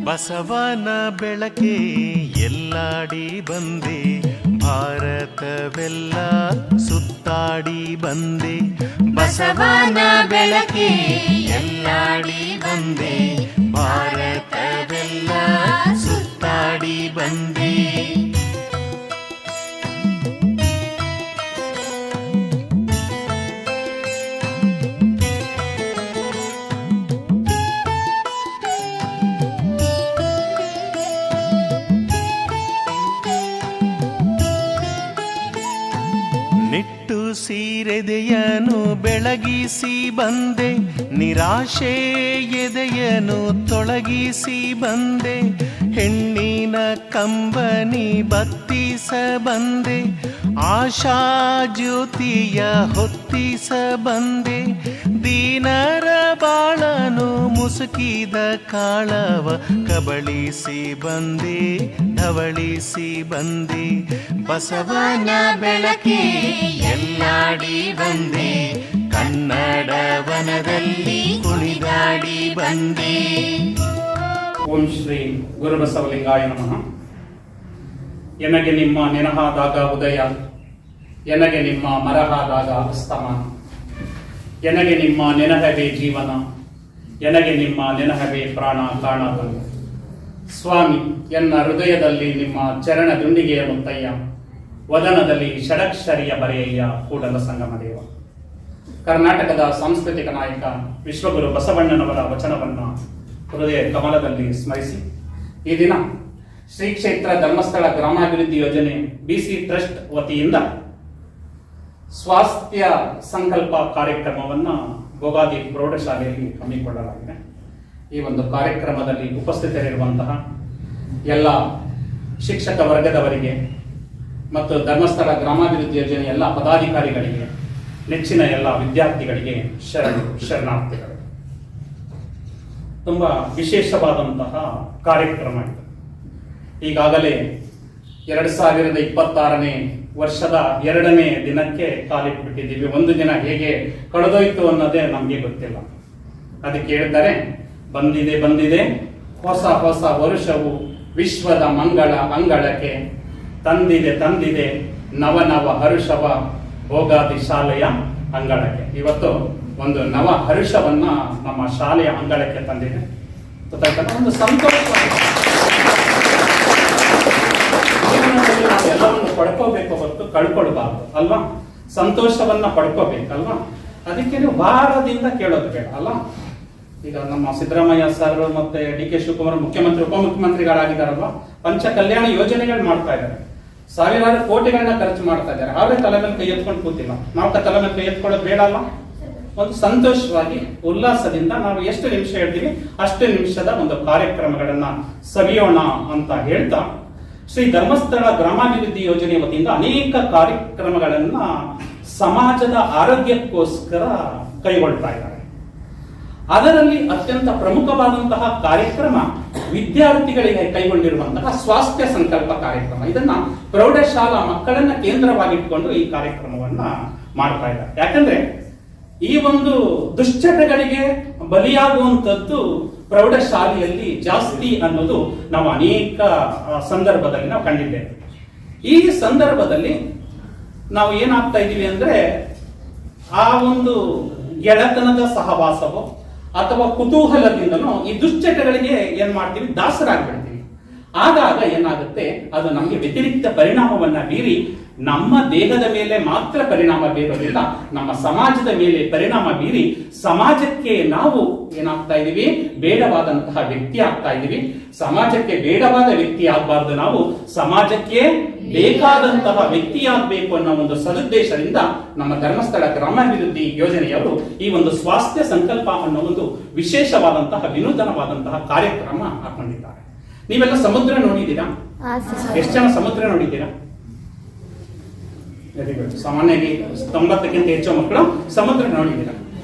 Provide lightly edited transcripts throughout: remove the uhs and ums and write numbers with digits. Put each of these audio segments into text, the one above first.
ಬಸವನ ಬೆಳಕೆ ಎಲ್ಲಾಡಿ ಬಂದೆ, ಭಾರತವೆಲ್ಲ ಸುತ್ತಾಡಿ ಬಂದೆ. ಬಸವನ ಬೆಳಕೆ ಎಲ್ಲಾಡಿ ಬಂದೆ, ಭಾರತವೆಲ್ಲ ಸುತ್ತಾಡಿ ಬಂದೆ. ನಿಟ್ಟು ಸೀರೆದೆಯನು ಬೆಳಗಿಸಿ ಬಂದೆ, ನಿರಾಶೆ ಎದೆಯನು ತೊಳಗಿಸಿ ಬಂದೆ. ಹೆಣ್ಣಿನ ಕಂಬನಿ ಬತ್ತಿಸ ಬಂದೆ, ಆಶಾ ಜ್ಯೋತಿಯ ಹೊತ್ತಿಸ ಬಂದೆ. ದೀನರ ಬಾಳನು ಮುಸುಕಿದ ಕಾಳವ ಕಬಳಿಸಿ ಬಂದೆ, ಧವಳಿಸಿ ಬಂದೆ. ಬಸವನ ಬೆಳಕೆ ಎಲ್ಲಾಡಿ ಬಂದೆ, ಕನ್ನಡ ವನದಲ್ಲಿ ಕುಣಿದಾಡಿ ಬಂದೆ. ಓಂ ಶ್ರೀ ಗುರುಬಸವಲಿಂಗಾಯ ನಮಃ. ಎನಗೆ ನಿಮ್ಮ ನೆನಹಾದಾಗ ಉದಯ, ಎನಗೆ ನಿಮ್ಮ ಮರಹಾದಾಗ ಅಸ್ತಮಾನ. ಎನಗೆ ನಿಮ್ಮ ನೆನಹವೇ ಜೀವನ, ಎನಗೆ ನಿಮ್ಮ ನೆನಹವೇ ಪ್ರಾಣ ಕಾಣಬಲ್ಲ. ಸ್ವಾಮಿ, ಎನ್ನ ಹೃದಯದಲ್ಲಿ ನಿಮ್ಮ ಚರಣ ದುಂಡಿಗೆಯ ಮುತ್ತಯ್ಯ, ವದನದಲ್ಲಿ ಷಡಕ್ಷರಿಯ ಬರೆಯಯ್ಯ ಕೂಡಲ ಸಂಗಮ ದೇವ. ಕರ್ನಾಟಕದ ಸಾಂಸ್ಕೃತಿಕ ನಾಯಕ ವಿಶ್ವಗುರು ಬಸವಣ್ಣನವರ ವಚನವನ್ನ ಹೃದಯ ಕಮಲದಲ್ಲಿ ಸ್ಮರಿಸಿ, ಈ ದಿನ ಶ್ರೀ ಕ್ಷೇತ್ರ ಧರ್ಮಸ್ಥಳ ಗ್ರಾಮಾಭಿವೃದ್ಧಿ ಯೋಜನೆ ಬಿಸಿ ಟ್ರಸ್ಟ್ ವತಿಯಿಂದ ಸ್ವಾಸ್ಥ್ಯ ಸಂಕಲ್ಪ ಕಾರ್ಯಕ್ರಮವನ್ನ ಗೋಗಾದಿ ಪ್ರೌಢಶಾಲೆಯಲ್ಲಿ ಹಮ್ಮಿಕೊಳ್ಳಲಾಗಿದೆ. ಈ ಒಂದು ಕಾರ್ಯಕ್ರಮದಲ್ಲಿ ಉಪಸ್ಥಿತರಿರುವಂತಹ ಎಲ್ಲ ಶಿಕ್ಷಕ ವರ್ಗದವರಿಗೆ ಮತ್ತು ಧರ್ಮಸ್ಥಳ ಗ್ರಾಮಾಭಿವೃದ್ಧಿ ಯೋಜನೆ ಎಲ್ಲ ಪದಾಧಿಕಾರಿಗಳಿಗೆ, ನೆಚ್ಚಿನ ಎಲ್ಲ ವಿದ್ಯಾರ್ಥಿಗಳಿಗೆ ಶರಣಾರ್ಥಿಗಳು. ತುಂಬ ವಿಶೇಷವಾದಂತಹ ಕಾರ್ಯಕ್ರಮ ಇದು. ಈಗಾಗಲೇ 2026ನೇ ವರ್ಷದ 2ನೇ ದಿನಕ್ಕೆ ಕಾಲಿಟ್ಬಿಟ್ಟಿದ್ದೀವಿ. ಒಂದು ದಿನ ಹೇಗೆ ಕಳೆದೋಯ್ತು ಅನ್ನೋದೇ ನಮಗೆ ಗೊತ್ತಿಲ್ಲ. ಅದಕ್ಕೆ ಹೇಳ್ತಾರೆ, ಬಂದಿದೆ ಬಂದಿದೆ ಹೊಸ ಹೊಸ ವರುಷವು ವಿಶ್ವದ ಮಂಗಳ ಅಂಗಳಕ್ಕೆ, ತಂದಿದೆ ತಂದಿದೆ ನವ ನವ ಹರುಷವ ಭೋಗಾದಿ ಶಾಲೆಯ ಅಂಗಳಕ್ಕೆ. ಇವತ್ತು ಒಂದು ನವ ಹರುಷವನ್ನ ನಮ್ಮ ಶಾಲೆಯ ಅಂಗಳಕ್ಕೆ ತಂದಿದೆ. ಒಂದು ಸಂತೋಷ. ನಾವು ಎಲ್ಲವನ್ನು ಪಡ್ಕೋಬೇಕು ಹೊರತು ಕಳ್ಕೊಳ್ಬಾರ್ದು ಅಲ್ವಾ? ಸಂತೋಷವನ್ನ ಪಡ್ಕೋಬೇಕಲ್ವಾ? ಅದಕ್ಕೆ ನೀವು ಭಾರದಿಂದ ಕೇಳೋದು ಬೇಡ ಅಲ್ಲ. ಈಗ ನಮ್ಮ ಸಿದ್ದರಾಮಯ್ಯ ಸರ್ ಮತ್ತೆ ಡಿ ಕೆ ಶಿವಕುಮಾರ್ ಮುಖ್ಯಮಂತ್ರಿ ಉಪಮುಖ್ಯಮಂತ್ರಿಗಳಾಗಿದ್ದಾರಲ್ವಾ, ಪಂಚ ಕಲ್ಯಾಣ ಯೋಜನೆಗಳು ಮಾಡ್ತಾ ಇದ್ದಾರೆ, ಸಾವಿರಾರು ಕೋಟಿಗಳನ್ನ ಖರ್ಚು ಮಾಡ್ತಾ ಇದ್ದಾರೆ. ಅವರೇ ತಲೆ ಮೇಲೆ ಕೈ ಎತ್ಕೊಂಡು ಕೂತಿಲ್ಲ, ನಾವು ತಲೆ ಮೇಲೆ ಕೈ ಎತ್ಕೊಳ್ಳೋದು ಬೇಡ ಅಲ್ಲ. ಒಂದು ಸಂತೋಷವಾಗಿ ಉಲ್ಲಾಸದಿಂದ ನಾವು ಎಷ್ಟು ನಿಮಿಷ ಹೇಳ್ತೀವಿ ಅಷ್ಟು ನಿಮಿಷದ ಒಂದು ಕಾರ್ಯಕ್ರಮಗಳನ್ನ ಸವಿಯೋಣ ಅಂತ ಹೇಳ್ತಾ, ಶ್ರೀ ಧರ್ಮಸ್ಥಳ ಗ್ರಾಮಾಭಿವೃದ್ಧಿ ಯೋಜನೆ ವತಿಯಿಂದ ಅನೇಕ ಕಾರ್ಯಕ್ರಮಗಳನ್ನ ಸಮಾಜದ ಆರೋಗ್ಯಕ್ಕೋಸ್ಕರ ಕೈಗೊಳ್ತಾ ಇದ್ದಾರೆ. ಅದರಲ್ಲಿ ಅತ್ಯಂತ ಪ್ರಮುಖವಾದಂತಹ ಕಾರ್ಯಕ್ರಮ ವಿದ್ಯಾರ್ಥಿಗಳಿಗೆ ಕೈಗೊಂಡಿರುವಂತಹ ಸ್ವಾಸ್ಥ್ಯ ಸಂಕಲ್ಪ ಕಾರ್ಯಕ್ರಮ. ಇದನ್ನ ಪ್ರೌಢಶಾಲಾ ಮಕ್ಕಳನ್ನ ಕೇಂದ್ರವಾಗಿಟ್ಕೊಂಡು ಈ ಕಾರ್ಯಕ್ರಮವನ್ನ ಮಾಡ್ತಾ ಇದ್ದಾರೆ. ಯಾಕಂದ್ರೆ ಈ ಒಂದು ದುಶ್ಚಟಗಳಿಗೆ ಬಲಿಯಾಗುವಂಥದ್ದು ಪ್ರೌಢಶಾಲೆಯಲ್ಲಿ ಜಾಸ್ತಿ ಅನ್ನೋದು ನಾವು ಅನೇಕ ಸಂದರ್ಭದಲ್ಲಿ ನಾವು ಕಂಡಿದ್ದೇವೆ. ಈ ಸಂದರ್ಭದಲ್ಲಿ ನಾವು ಏನಾಗ್ತಾ ಇದ್ದೀವಿ ಅಂದ್ರೆ, ಆ ಒಂದು ಗೆಳತನದ ಸಹವಾಸವೋ ಅಥವಾ ಕುತೂಹಲದಿಂದನೋ ಈ ದುಶ್ಚಟಗಳಿಗೆ ಏನ್ ಮಾಡ್ತೀವಿ, ದಾಸರಾಗ್ಬಿಡ್ತೀವಿ. ಆಗಾಗ ಏನಾಗುತ್ತೆ, ಅದು ನಮಗೆ ವ್ಯತಿರಿಕ್ತ ಪರಿಣಾಮವನ್ನ ಬೀರಿ ನಮ್ಮ ದೇಹದ ಮೇಲೆ ಮಾತ್ರ ಪರಿಣಾಮ ಬೀರೋದಿಲ್ಲ, ನಮ್ಮ ಸಮಾಜದ ಮೇಲೆ ಪರಿಣಾಮ ಬೀರಿ ಸಮಾಜಕ್ಕೆ ನಾವು ಏನಾಗ್ತಾ ಇದೀವಿ, ಬೇಡವಾದಂತಹ ವ್ಯಕ್ತಿ ಆಗ್ತಾ ಇದೀವಿ. ಸಮಾಜಕ್ಕೆ ಬೇಡವಾದ ವ್ಯಕ್ತಿ ಆಗಬಾರ್ದು, ನಾವು ಸಮಾಜಕ್ಕೆ ಬೇಕಾದಂತಹ ವ್ಯಕ್ತಿಯಾಗಬೇಕು ಅನ್ನೋ ಒಂದು ಸದುದ್ದೇಶದಿಂದ ನಮ್ಮ ಧರ್ಮಸ್ಥಳ ಗ್ರಾಮಾಭಿವೃದ್ಧಿ ಯೋಜನೆಯವರು ಈ ಒಂದು ಸ್ವಾಸ್ಥ್ಯ ಸಂಕಲ್ಪ ಅನ್ನೋ ಒಂದು ವಿಶೇಷವಾದಂತಹ ವಿನೂತನವಾದಂತಹ ಕಾರ್ಯಕ್ರಮ ಹಾಕೊಂಡಿದ್ದಾರೆ. ನೀವೆಲ್ಲ ಸಮುದ್ರ ನೋಡಿದ್ದೀರಾ? ಎಷ್ಟು ಜನ ಸಮುದ್ರ ನೋಡಿದ್ದೀರಾ? Very good. ಸಾಮಾನ್ಯವಾಗಿ 90ಕ್ಕಿಂತ ಹೆಚ್ಚು ಮಕ್ಕಳು ಸಮುದ್ರ ನೋಡಿದ್ದೀರಾ.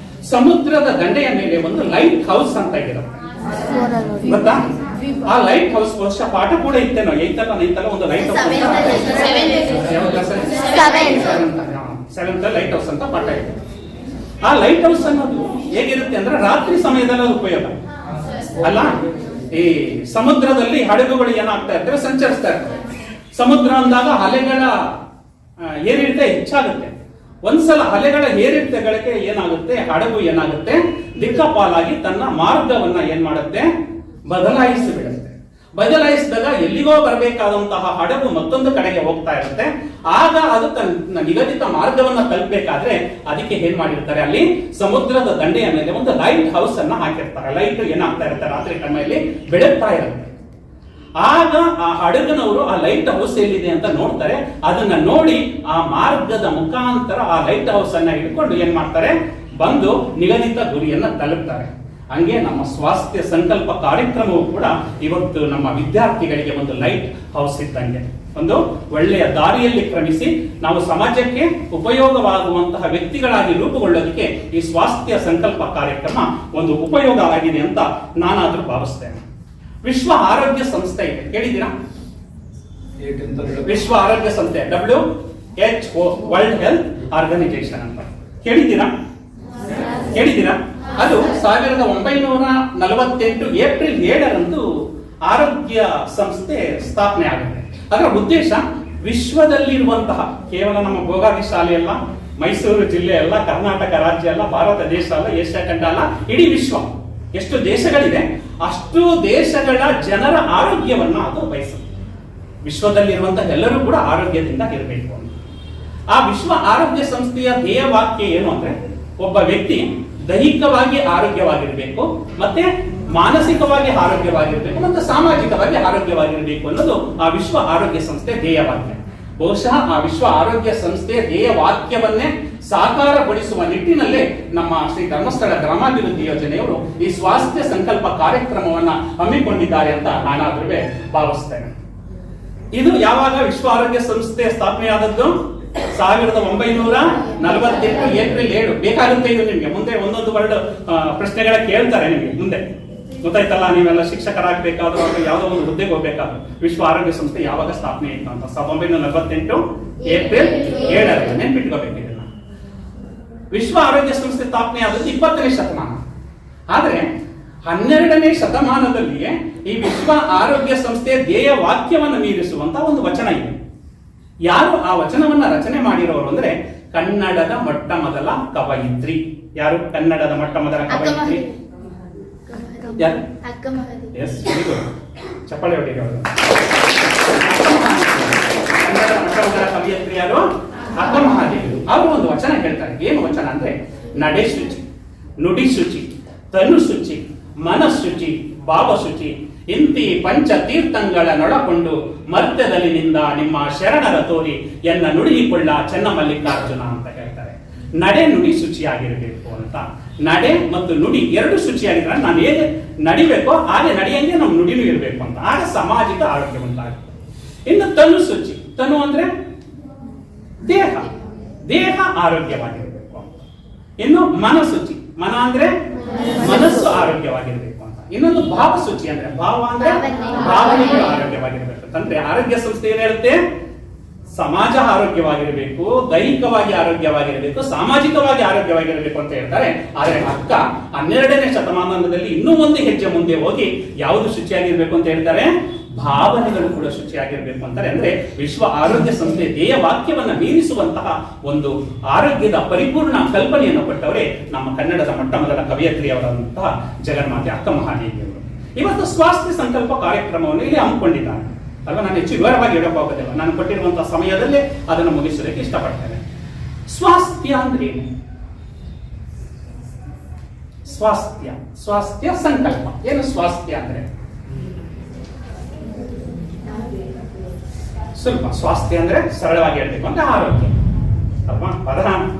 ಸಮುದ್ರದ ದಂಡೆಯ ಮೇಲೆ ಒಂದು ಲೈಟ್ ಹೌಸ್ ಅಂತ ಇರುತ್ತೆ ಗೊತ್ತಾ? ಆ ಲೈಟ್ ಹೌಸ್ ಬಹುಶಃ ಪಾಠ ಕೂಡ ಇತ್ತೇನೋ, ಐತಲ್ಲ ಒಂದು light house, 7th light house ಅಂತ ಪಾಠ ಇದೆ. ಆ ಲೈಟ್ ಹೌಸ್ ಅನ್ನೋದು ಹೇಗಿರುತ್ತೆ ಅಂದ್ರೆ ರಾತ್ರಿ ಸಮಯದಲ್ಲಿ ಅದು ಉಪಯೋಗ ಅಲ್ಲ. ಈ ಸಮುದ್ರದಲ್ಲಿ ಹಡಗುಗಳು ಏನಾಗ್ತಾ ಇರ್ತವೆ, ಸಂಚರಿಸ್ತಾ ಇರ್ತವೆ. ಸಮುದ್ರ ಅಂದಾಗ ಅಲೆಗಳ ಏರಿಳಿತ ಹೆಚ್ಚಾಗುತ್ತೆ. ಒಂದ್ಸಲ ಅಲೆಗಳ ಏರಿಳಿತಗಳಿಗೆ ಏನಾಗುತ್ತೆ, ಹಡಗು ಏನಾಗುತ್ತೆ, ದಿಕ್ಕಾಪಾಲಾಗಿ ತನ್ನ ಮಾರ್ಗವನ್ನ ಏನ್ ಮಾಡುತ್ತೆ, ಬದಲಾಯಿಸಿ ಬಿಡುತ್ತೆ. ಬದಲಾಯಿಸಿದಾಗ ಎಲ್ಲಿಗೋ ಬರಬೇಕಾದಂತಹ ಹಡಗು ಮತ್ತೊಂದು ಕಡೆಗೆ ಹೋಗ್ತಾ ಇರುತ್ತೆ. ಆಗ ಅದು ತನ್ನ ನಿಗದಿತ ಮಾರ್ಗವನ್ನ ತಲುಪಬೇಕಾದ್ರೆ ಅದಕ್ಕೆ ಏನ್ ಮಾಡಿರ್ತಾರೆ, ಅಲ್ಲಿ ಸಮುದ್ರದ ದಂಡೆಯ ಮೇಲೆ ಒಂದು ಲೈಟ್ ಹೌಸ್ ಅನ್ನ ಹಾಕಿರ್ತಾರೆ. ಲೈಟ್ ಏನಾಗ್ತಾ ಇರುತ್ತೆ, ರಾತ್ರಿ ಟೈಮಲ್ಲಿ ಬೆಳಗ್ತಾ ಇರುತ್ತೆ. ಆಗ ಆ ಹಡಗನವರು ಆ ಲೈಟ್ ಹೌಸ್ ಎಲ್ಲಿದೆ ಅಂತ ನೋಡ್ತಾರೆ. ಅದನ್ನ ನೋಡಿ ಆ ಮಾರ್ಗದ ಮುಖಾಂತರ ಆ ಲೈಟ್ ಹೌಸ್ ಅನ್ನ ಹಿಡ್ಕೊಂಡು ಏನ್ ಮಾಡ್ತಾರೆ, ಬಂದು ನಿಗದಿತ ಗುರಿಯನ್ನ ತಲುಪ್ತಾರೆ. ಹಂಗೆ ನಮ್ಮ ಸ್ವಾಸ್ಥ್ಯ ಸಂಕಲ್ಪ ಕಾರ್ಯಕ್ರಮವು ಕೂಡ ಇವತ್ತು ನಮ್ಮ ವಿದ್ಯಾರ್ಥಿಗಳಿಗೆ ಒಂದು ಲೈಟ್ ಹೌಸ್ ಇದ್ದಂಗೆ, ಒಂದು ಒಳ್ಳೆಯ ದಾರಿಯಲ್ಲಿ ಕ್ರಮಿಸಿ ನಾವು ಸಮಾಜಕ್ಕೆ ಉಪಯೋಗವಾಗುವಂತಹ ವ್ಯಕ್ತಿಗಳಾಗಿ ರೂಪುಗೊಳ್ಳೋದಕ್ಕೆ ಈ ಸ್ವಾಸ್ಥ್ಯ ಸಂಕಲ್ಪ ಕಾರ್ಯಕ್ರಮ ಒಂದು ಉಪಯೋಗ ಆಗಿದೆ ಅಂತ ನಾನಾದ್ರೂ ಭಾವಿಸ್ತೇನೆ. ವಿಶ್ವ ಆರೋಗ್ಯ ಸಂಸ್ಥೆ ಇದೆ, ಕೇಳಿದ್ದೀರಾ? ವಿಶ್ವ ಆರೋಗ್ಯ ಸಂಸ್ಥೆ WHO, ವರ್ಲ್ಡ್ ಹೆಲ್ತ್ ಆರ್ಗನೈಸೇಷನ್ ಅಂತ ಕೇಳಿದ್ದೀರಾ? ಅದು 1948 ಏಪ್ರಿಲ್ 7ರಂದು ಆರೋಗ್ಯ ಸಂಸ್ಥೆ ಸ್ಥಾಪನೆ ಆಗುತ್ತೆ. ಅದರ ಉದ್ದೇಶ ವಿಶ್ವದಲ್ಲಿರುವಂತಹ, ಕೇವಲ ನಮ್ಮ ಭೋಗಾದಿ ಶಾಲೆ ಅಲ್ಲ, ಮೈಸೂರು ಜಿಲ್ಲೆ ಅಲ್ಲ, ಕರ್ನಾಟಕ ರಾಜ್ಯ ಅಲ್ಲ, ಭಾರತ ದೇಶ ಅಲ್ಲ, ಏಷ್ಯಾ ಖಂಡ ಅಲ್ಲ, ಇಡೀ ವಿಶ್ವ ಎಷ್ಟು ದೇಶಗಳಿದೆ ಅಷ್ಟು ದೇಶಗಳ ಜನರ ಆರೋಗ್ಯವನ್ನ ಅದು ಬಯಸುತ್ತೆ. ವಿಶ್ವದಲ್ಲಿರುವಂತಹ ಎಲ್ಲರೂ ಕೂಡ ಆರೋಗ್ಯದಿಂದ ಇರಬೇಕು ಅಂತ. ಆ ವಿಶ್ವ ಆರೋಗ್ಯ ಸಂಸ್ಥೆಯ ಧ್ಯೇಯ ವಾಕ್ಯ ಏನು ಅಂದ್ರೆ, ಒಬ್ಬ ವ್ಯಕ್ತಿ ದೈಹಿಕವಾಗಿ ಆರೋಗ್ಯವಾಗಿರಬೇಕು, ಮತ್ತೆ ಮಾನಸಿಕವಾಗಿ ಆರೋಗ್ಯವಾಗಿರಬೇಕು, ಮತ್ತೆ ಸಾಮಾಜಿಕವಾಗಿ ಆರೋಗ್ಯವಾಗಿರಬೇಕು ಅನ್ನೋದು ಆ ವಿಶ್ವ ಆರೋಗ್ಯ ಸಂಸ್ಥೆ ಧ್ಯೇಯ ವಾಕ್ಯ. ಬಹುಶಃ ಆ ವಿಶ್ವ ಆರೋಗ್ಯ ಸಂಸ್ಥೆ ಧ್ಯೇಯ ವಾಕ್ಯವನ್ನೇ ಸಾಕಾರಗೊಳಿಸುವ ನಿಟ್ಟಿನಲ್ಲೇ ನಮ್ಮ ಶ್ರೀ ಧರ್ಮಸ್ಥಳ ಗ್ರಾಮಾಭಿವೃದ್ಧಿ ಯೋಜನೆಯವರು ಈ ಸ್ವಾಸ್ಥ್ಯ ಸಂಕಲ್ಪ ಕಾರ್ಯಕ್ರಮವನ್ನ ಹಮ್ಮಿಕೊಂಡಿದ್ದಾರೆ ಅಂತ ನಾನಾದ್ರೂ ಭಾವಿಸ್ತೇನೆ. ಇದು ಯಾವಾಗ ವಿಶ್ವ ಆರೋಗ್ಯ ಸಂಸ್ಥೆ ಸ್ಥಾಪನೆಯಾದದ್ದು? 1948 ಏಪ್ರಿಲ್ 7. ಬೇಕಾಗುತ್ತೆ ಇದು ನಿಮ್ಗೆ, ಮುಂದೆ ಒಂದೊಂದು ವರ್ಡ್ ಪ್ರಶ್ನೆಗಳ ಕೇಳ್ತಾರೆ ನಿಮ್ಗೆ ಮುಂದೆ, ಗೊತ್ತಾಯ್ತಲ್ಲ? ನೀವೆಲ್ಲ ಶಿಕ್ಷಕರಾಗಬೇಕಾದ್ರೂ ಅಥವಾ ಯಾವುದೋ ಒಂದು ಹುದ್ದೆಗೆ ಹೋಗ್ಬೇಕಾದ್ರು ವಿಶ್ವ ಆರೋಗ್ಯ ಸಂಸ್ಥೆ ಯಾವಾಗ ಸ್ಥಾಪನೆ ಆಯ್ತು ಅಂತ 1948 ಏಪ್ರಿಲ್ 7 ನೆನ್ಪಿಟ್ಕೋಬೇಕು ಇದನ್ನ. ವಿಶ್ವ ಆರೋಗ್ಯ ಸಂಸ್ಥೆ ಸ್ಥಾಪನೆ ಆದದ್ದು 20ನೇ ಶತಮಾನ. ಆದ್ರೆ 12ನೇ ಶತಮಾನದಲ್ಲಿಯೇ ಈ ವಿಶ್ವ ಆರೋಗ್ಯ ಸಂಸ್ಥೆ ಧ್ಯೇಯ ವಾಕ್ಯವನ್ನು ಮೀರಿಸುವಂತ ಒಂದು ವಚನ ಇದೆ. ಯಾರು ಆ ವಚನವನ್ನ ರಚನೆ ಮಾಡಿರೋರು ಅಂದ್ರೆ ಕನ್ನಡದ ಮೊಟ್ಟ ಮೊದಲ ಕವಯಿತ್ರಿ. ಯಾರು ಕನ್ನಡದ ಮೊಟ್ಟ ಮೊದಲ ಕವಯಿತ್ರಿ? ಯಾರು? ಎಸ್, ವೆರಿ ಗುಡ್, ಚಪ್ಪಾಳೆ ಹೊಡಿರಿ ಅವರು. ಕನ್ನಡದ ಮೊಟ್ಟ ಮೊದಲ ಕವಯಿತ್ರಿ ಯಾರು? ಅಕ್ಕ ಮಹಾದೇವಿ. ಅವರು ಒಂದು ವಚನ ಹೇಳ್ತಾರೆ. ಏನು ವಚನ ಅಂದ್ರೆ, ನಡೆ ಶುಚಿ, ನುಡಿ ಶುಚಿ, ತನು ಶುಚಿ, ಮನಶುಚಿ, ಭಾವ ಶುಚಿ, ಇಂತಿ ಪಂಚ ತೀರ್ಥಗಳನ್ನೊಳಕೊಂಡು ಮರ್ತ್ಯದಲ್ಲಿ ನಿಂದ ನಿಮ್ಮ ಶರಣರ ತೋರಿ ಎನ್ನ ನುಡಿಯಿಕೊಳ್ಳ ಚೆನ್ನಮಲ್ಲಿಕಾರ್ಜುನ ಅಂತ ಹೇಳ್ತಾರೆ. ನಡೆ ನುಡಿ ಶುಚಿಯಾಗಿರಬೇಕು ಅಂತ. ನಡೆ ಮತ್ತು ನುಡಿ ಎರಡು ಶುಚಿಯಾಗಿದ್ರೆ ನಾನು ಹೇಗೆ ನಡಿಬೇಕೋ ಹಾಗೆ ನಡೆಯಂಗೆ ನಮ್ಮ ನುಡಿನೂ ಇರಬೇಕು ಅಂತ. ಆಗ ಸಾಮಾಜಿಕ ಆರೋಗ್ಯವಂತಾಗುತ್ತೆ. ಇನ್ನು ತನು ಶುಚಿ, ತನು ಅಂದ್ರೆ ದೇಹ, ದೇಹ ಆರೋಗ್ಯವಾಗಿರಬೇಕು ಅಂತ. ಇನ್ನು ಮನಶುಚಿ, ಮನ ಅಂದ್ರೆ ಮನಸ್ಸು ಆರೋಗ್ಯವಾಗಿರಬೇಕು ಅಂತ. ಇನ್ನೊಂದು ಭಾವ ಶುಚಿ ಅಂದ್ರೆ, ಭಾವ ಅಂದ್ರೆ ಭಾವನೆಗಳು ಆರೋಗ್ಯವಾಗಿರಬೇಕು ಅಂದ್ರೆ. ಆರೋಗ್ಯ ಸಂಸ್ಥೆ ಏನ್ ಹೇಳುತ್ತೆ? ಸಮಾಜ ಆರೋಗ್ಯವಾಗಿರಬೇಕು, ದೈಹಿಕವಾಗಿ ಆರೋಗ್ಯವಾಗಿರಬೇಕು, ಸಾಮಾಜಿಕವಾಗಿ ಆರೋಗ್ಯವಾಗಿರಬೇಕು ಅಂತ ಹೇಳ್ತಾರೆ. ಆದ್ರೆ ಅಕ್ಕ 12ನೇ ಶತಮಾನದಲ್ಲಿ ಇನ್ನೂ ಒಂದು ಹೆಜ್ಜೆ ಮುಂದೆ ಹೋಗಿ ಯಾವುದು ಶುಚಿಯಾಗಿರ್ಬೇಕು ಅಂತ ಹೇಳ್ತಾರೆ? ಭಾವನೆಗಳು ಕೂಡ ಶುಚಿಯಾಗಿರ್ಬೇಕು ಅಂತಾರೆ. ಅಂದ್ರೆ ವಿಶ್ವ ಆರೋಗ್ಯ ಸಂಸ್ಥೆ ಧ್ಯೇಯ ವಾಕ್ಯವನ್ನ ಮೀರಿಸುವಂತಹ ಒಂದು ಆರೋಗ್ಯದ ಪರಿಪೂರ್ಣ ಕಲ್ಪನೆಯನ್ನು ಕೊಟ್ಟವರೇ ನಮ್ಮ ಕನ್ನಡದ ಮೊಟ್ಟ ಮೊದಲ ಕವಯತ್ರಿಯವರಂತಹ ಜಗನ್ಮಾತೆ ಅಕ್ಕ ಮಹಾದೇವಿಯವರು. ಇವತ್ತು ಸ್ವಾಸ್ಥ್ಯ ಸಂಕಲ್ಪ ಕಾರ್ಯಕ್ರಮವನ್ನು ಇಲ್ಲಿ ಹಮ್ಮಿಕೊಂಡಿದ್ದಾರೆ ಅಲ್ವಾ? ನಾನು ಹೆಚ್ಚು ವಿವರವಾಗಿ ಹೇಳೋಕ್ಕಾಗೋದಿಲ್ಲ, ನಾನು ಕೊಟ್ಟಿರುವಂತಹ ಸಮಯದಲ್ಲೇ ಅದನ್ನು ಮುಗಿಸೋದಕ್ಕೆ ಇಷ್ಟಪಡ್ತೇನೆ. ಸ್ವಾಸ್ಥ್ಯ ಅಂದ್ರೆ ಏನು? ಸ್ವಾಸ್ಥ್ಯ, ಸ್ವಾಸ್ಥ್ಯ ಸಂಕಲ್ಪ ಏನು? ಸ್ವಾಸ್ಥ್ಯ ಅಂದ್ರೆ ಸ್ವಲ್ಪ, ಸ್ವಾಸ್ಥ್ಯ ಅಂದ್ರೆ ಸರಳವಾಗಿ ಹೇಳ್ಬೇಕು ಅಂದ್ರೆ ಆರೋಗ್ಯ ಅಲ್ವಾ?